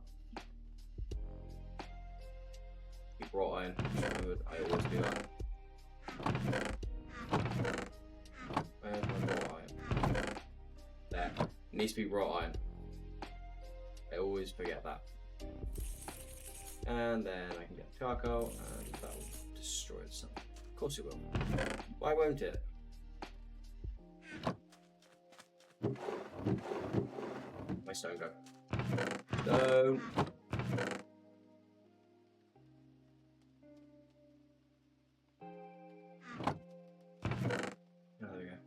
A: Be wrought iron, I always do that. Where's my wrought iron? There. It needs to be wrought iron. I always forget that. And then I can get charcoal, and that will destroy itself. Of course it will. Why won't it? My stone go. Stone. Oh, there we go.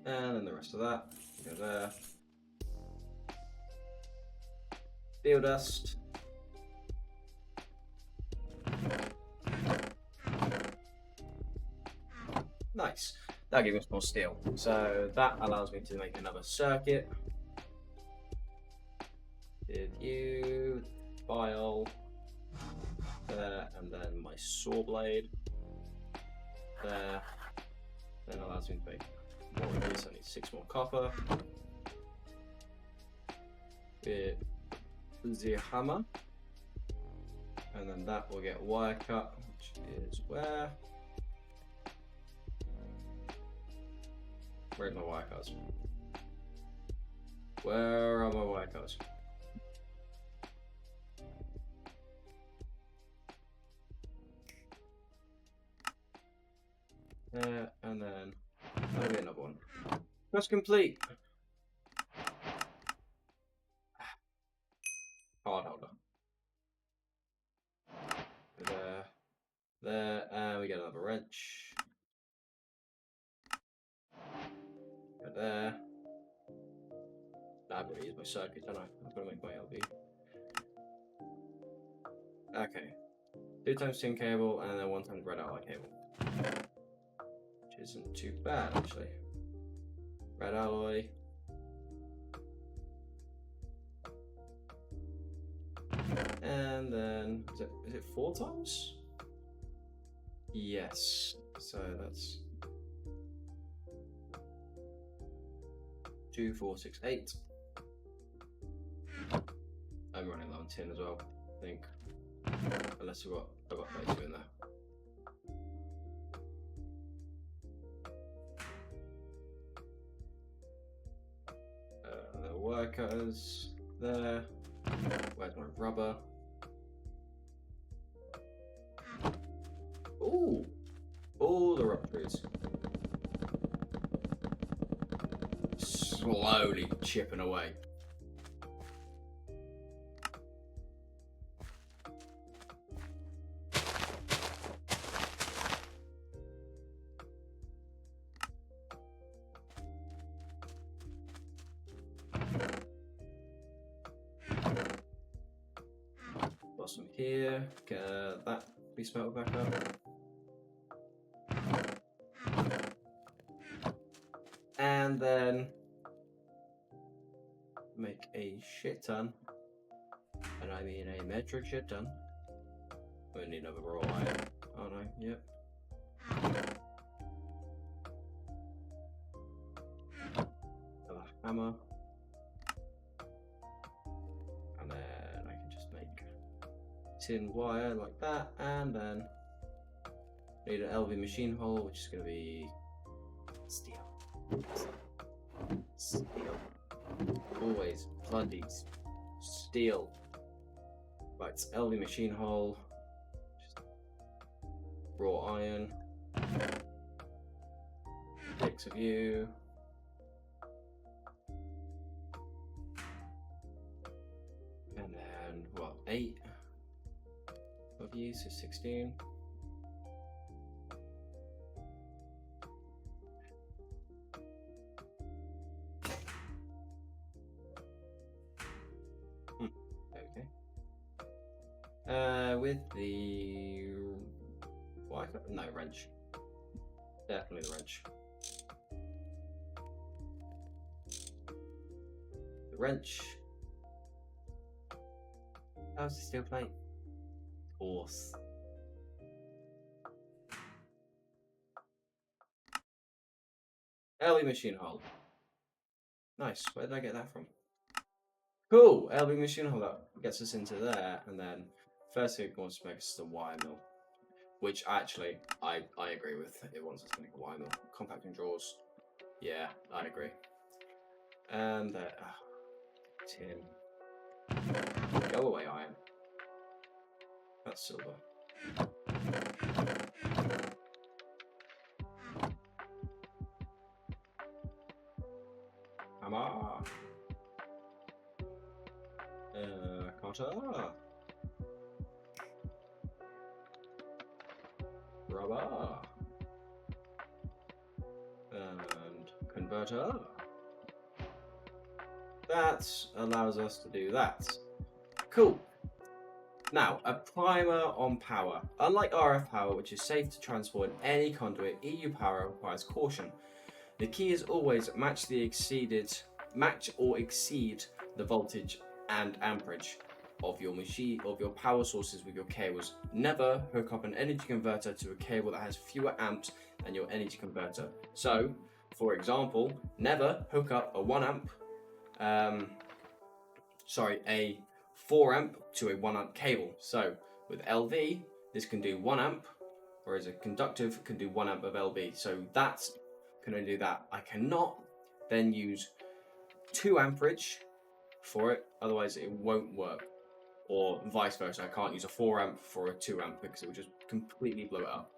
A: And then the rest of that go there. Steel dust. Nice. That gives us more steel. So that allows me to make another circuit. Did you file there, and then my saw blade there. Then allows me to make more of these. I need 6 more copper. With the hammer, and then that will get wire cut, which is where's my wire cuts? Where are my wire cuts? There, and then that'll be another one. Quest complete. Card holder. There, and we get another wrench. Go there. Now I've got to use my circuit, don't I? I've got to make my LV. Okay. 2 times tin cable, and then 1 times red alloy cable. Which isn't too bad, actually. Red alloy. And then, is it 4 times? Yes. So that's 2, 4, 6, 8. I'm running low on tin as well, I think. Unless I've got 32 in there. The wire cutters there. Where's my rubber? Ooh! All the rubber trees. Slowly chipping away. Got some here. Get that be smelted back up. And then make a shit ton, and I mean a metric shit ton. We need another raw iron. Oh no, yep. Another hammer. And then I can just make tin wire like that, and then need an LV machine hole, which is going to be steel. Steel. Always bloody steel. Right, LV machine hull. Raw iron. 6 of you. And then, what, 8 of you, so 16. Okay. With the... Why? No, wrench. Definitely the wrench. The wrench. How's the steel plate? Horse. LV machine hull. Nice. Where did I get that from? Cool. LV machine hull. That gets us into there, and then first thing it wants to make us the wire mill, which actually I agree with. It wants us to make a wire mill. Compacting drawers. Yeah, I agree. And tin. Go away, iron. That's silver. Hammer. Cutter. Rubber. And converter. That allows us to do that. Cool. Now, a primer on power. Unlike RF power, which is safe to transport in any conduit, EU power requires caution. The key is always match or exceed the voltage and amperage of your machine, of your power sources with your cables. Never hook up an energy converter to a cable that has fewer amps than your energy converter. So, for example, never hook up a 1 amp, a 4 amp to a 1 amp cable. So with LV, this can do 1 amp, whereas a conductive can do 1 amp of LV. So that can only do that. I cannot then use 2 amperage for it, otherwise it won't work. Or vice versa, I can't use a 4 amp for a 2 amp because it would just completely blow it up.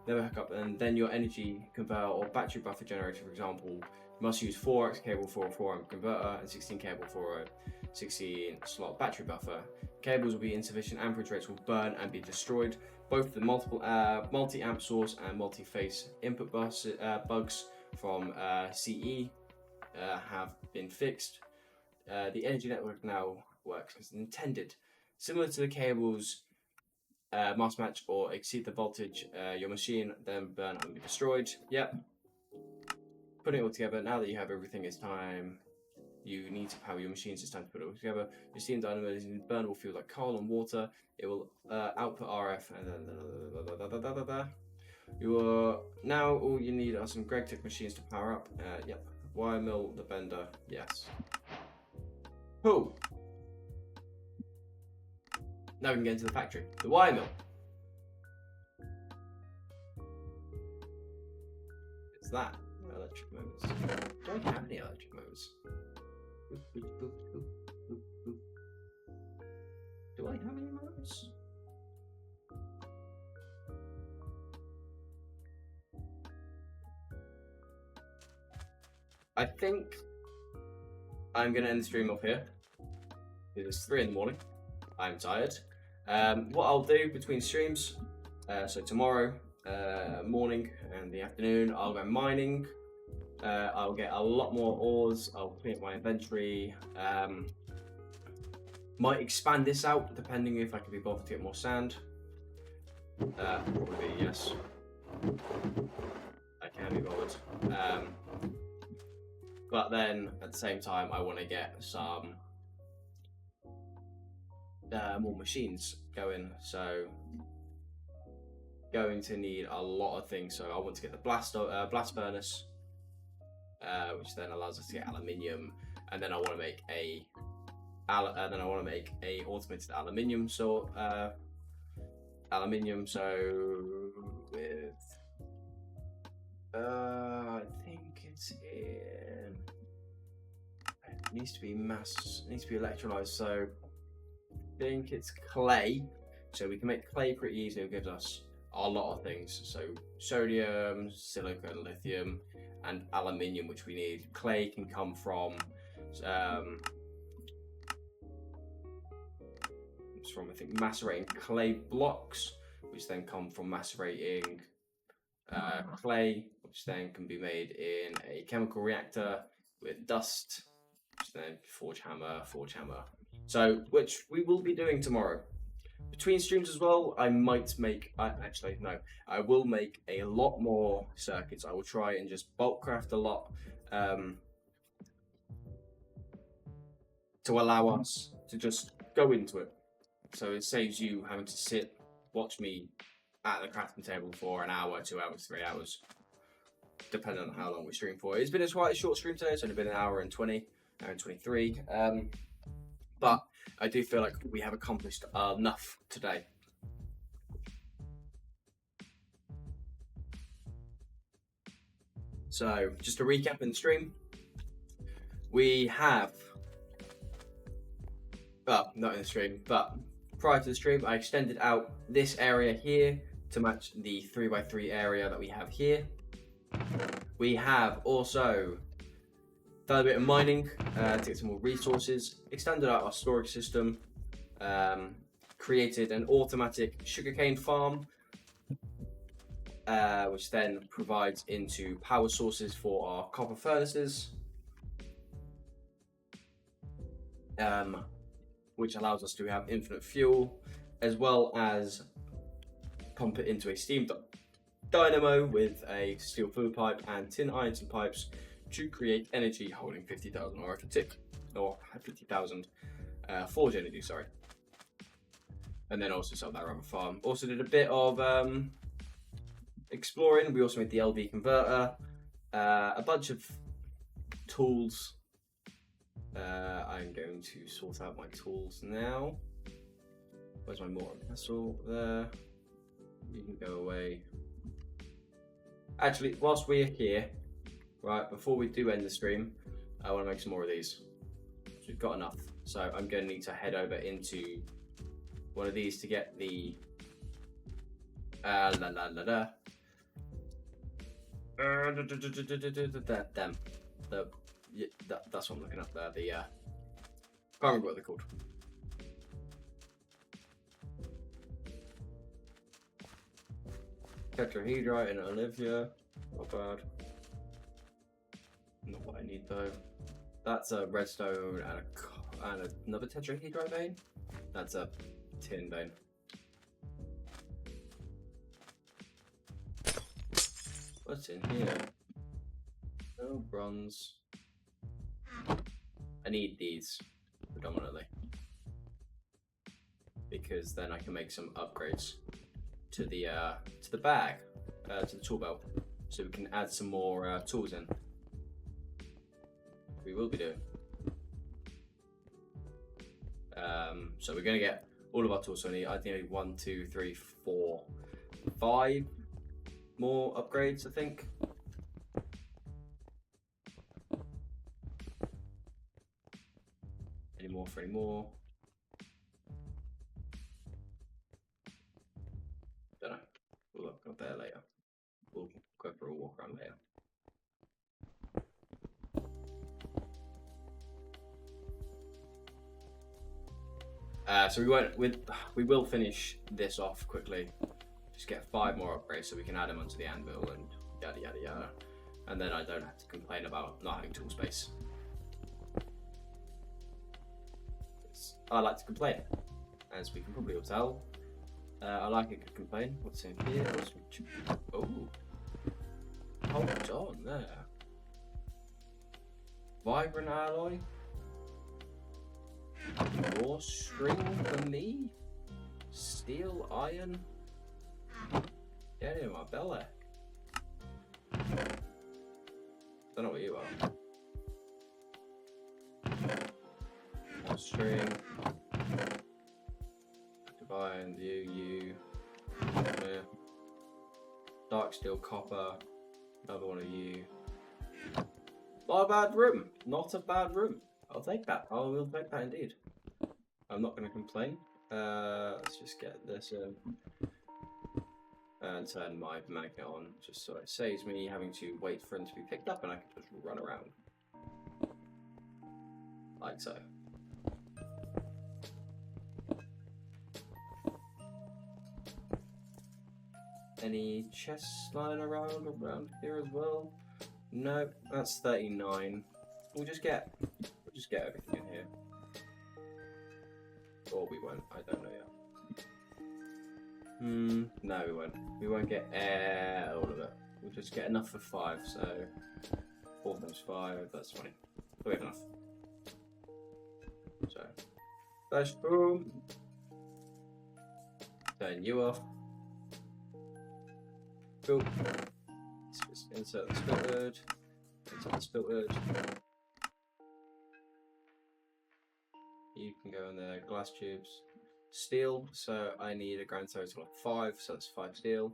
A: Never hook up, and then your energy converter or battery buffer generator, for example, you must use 4x cable for a 4 amp converter and 16 cable for a 16 slot battery buffer. Cables will be insufficient, amperage rates will burn and be destroyed. Both the multi-amp source and multi-phase input bugs from CE have been fixed. The energy network now works as intended. Similar to the cables must match or exceed the voltage, your machine then burn and be destroyed. Yep. Putting it all together, now that you have everything, it's time. You need to power your machines, it's time to put it all together. Your steam dynamo is in burnable fuel like coal and water. It will output RF and then you are now all you need are some GregTech machines to power up. Yep. Wire mill, the bender, yes. Cool. Now we can get into the factory. The wire mill. It's that. Electric motors. Don't have any electric motors. Do I have any motors? I think I'm going to end the stream off here. It is 3 in the morning. I'm tired. What I'll do between streams, so tomorrow morning and the afternoon, I'll go mining. I'll get a lot more ores. I'll clean up my inventory. Might expand this out depending if I can be bothered to get more sand. Probably yes. I can be bothered. But then at the same time, I want to get some more machines going. So going to need a lot of things. So I want to get the blast furnace, which then allows us to get aluminium, and then I want to make a automated aluminium. So with I think it in. It needs to be electrolyzed. So I think it's clay. So we can make clay pretty easily. It gives us a lot of things. So sodium, silicon, lithium, and aluminium, which we need. Clay can come from I think macerating clay blocks, which then come from macerating clay, which then can be made in a chemical reactor with dust, which then forge hammer. So, which we will be doing tomorrow. Between streams as well, I might make, actually, no, I will make a lot more circuits. I will try and just bulk craft a lot to allow us to just go into it. So it saves you having to watch me at the crafting table for an hour, 2 hours, 3 hours, depending on how long we stream for. It's been quite a short stream today. It's only been an hour and 20, hour and 23. But I do feel like we have accomplished enough today. So just to recap in the stream, we have, well, not in the stream, but prior to the stream, I extended out this area here to match the 3x3 area that we have here. We have also done a bit of mining to get some more resources, extended out our storage system, created an automatic sugarcane farm, which then provides into power sources for our copper furnaces, which allows us to have infinite fuel, as well as pump it into a steam dynamo with a steel fluid pipe and tin irons and pipes to create energy holding 50,000 arithmetic, or 50,000 forge energy, sorry. And then also sell that around the farm. Also did a bit of exploring. We also made the LV converter, a bunch of tools. I'm going to sort out my tools now. Where's my mortar and pestle? There. You can go away. Actually, whilst we're here, right, before we do end the stream, I want to make some more of these. We've got enough. So I'm going to need to head over into one of these to get the them. That's what I'm looking up there. The can't remember what they're called. Tetrahedrite and Olivia, not bad. Not what I need though. That's a redstone and another tetrahedrite vein. That's a tin vein. What's in here? No bronze. I need these predominantly because then I can make some upgrades to the bag, to the tool belt, so we can add some more tools in. We will be doing. So we're going to get all of our tools. So I need 1, 2, 3, 4, 5 more upgrades, I think. Any more for any more? Don't know. We'll look up there later. We'll go for a walk around later. So we will finish this off quickly. Just get 5 more upgrades so we can add them onto the anvil and yada yada yada. And then I don't have to complain about not having tool space. I like to complain, as we can probably all tell. I like a good complaint. What's in here? Oh, hold on there. Vibrant alloy. More string for me. Steel iron. Get in my belly. Don't know what you are. More string. Divine, you. Yeah. Dark steel copper. Another one of you. Not a bad room. Not a bad room. I'll take that. I will take that indeed. I'm not going to complain. Let's just get this in. And turn my magnet on, just so it saves me having to wait for him to be picked up and I can just run around. Like so. Any chests lying around here as well? No, that's 39. We'll just get everything in here. Or we won't, I don't know yet. No we won't. We won't get all of it. We'll just get enough for 5, so 4 times 5, that's 20. So we have enough. So, flash boom. Turn you off. Cool. Let's just insert the filtered. Insert this filtered. You can go in the glass tubes. Steel, so I need a grand total of 5, so that's 5 steel.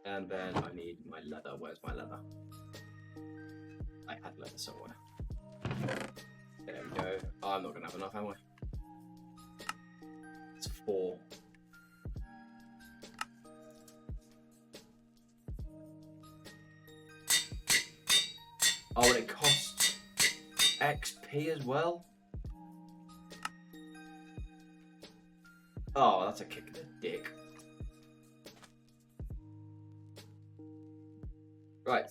A: And then I need my leather. Where's my leather? I had leather somewhere. There we go. Oh, I'm not going to have enough, am I? It's 4. Oh, and it costs XP as well? Oh, that's a kick in the dick. Right.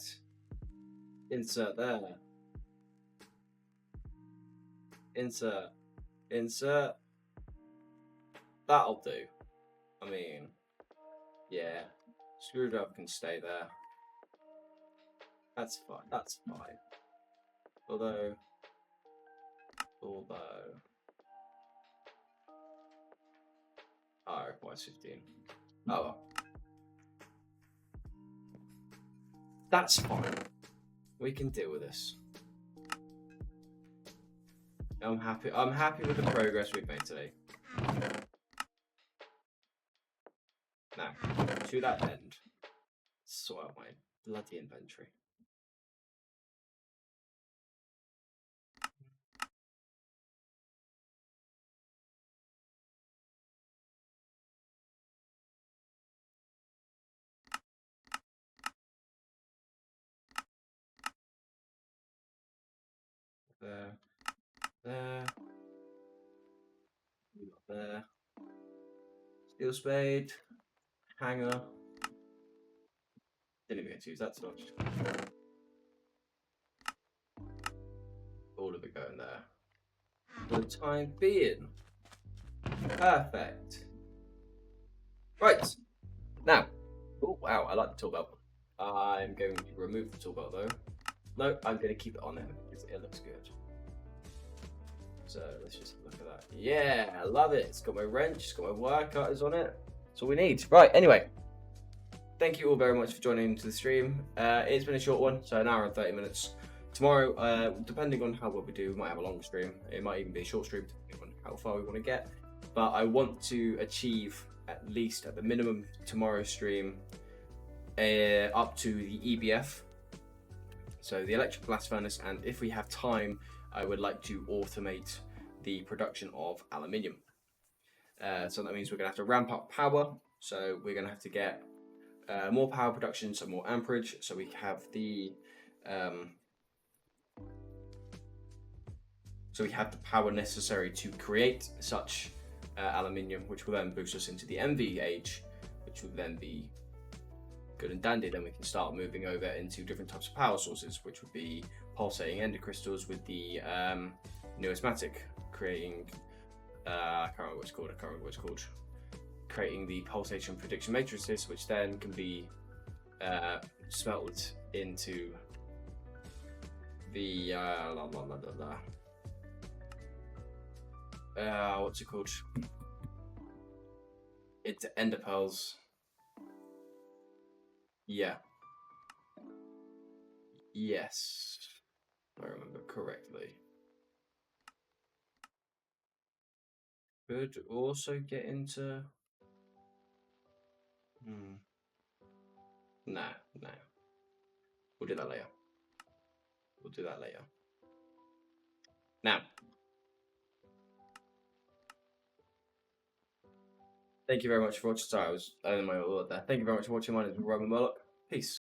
A: Insert there. Insert. Insert. That'll do. I mean, yeah. Screwdriver can stay there. That's fine. That's fine. Although. Oh, it requires 15. Oh well. That's fine. We can deal with this. I'm happy. I'm happy with the progress we've made today. Now, to that end, sort out my bloody inventory. There. There. Steel spade. Hanger. Didn't even get to use that so much. All of it going there. For the time being. Perfect. Right. Now. Oh, wow. I like the tool belt. I'm going to remove the tool belt though. No, I'm going to keep it on there because it looks good. So let's just look at that. Yeah, I love it. It's got my wrench, it's got my wire cutters on it. That's all we need. Right, anyway. Thank you all very much for joining into the stream. It's been a short one, so an hour and 30 minutes. Tomorrow, depending on how well we do, we might have a longer stream. It might even be a short stream, depending on how far we want to get. But I want to achieve, at least at the minimum, tomorrow's stream, up to the EBF. So the electric blast furnace, and if we have time, I would like to automate the production of aluminium. So that means we're going to have to ramp up power. So we're going to have to get more power production, so more amperage. So we have the power necessary to create such aluminium, which will then boost us into the MV age, which will then be good and dandy. Then we can start moving over into different types of power sources, which would be pulsating ender crystals with the numismatic, creating I can't remember what it's called. Creating the pulsation prediction matrices, which then can be smelted into the what's it called? It's ender pearls. Yeah. Yes, if I remember correctly. Could also get into. No. We'll do that later. We'll do that later. Now, thank you very much for watching. Sorry, I was earning my word there. Thank you very much for watching. My name is Roman Murlock. Peace.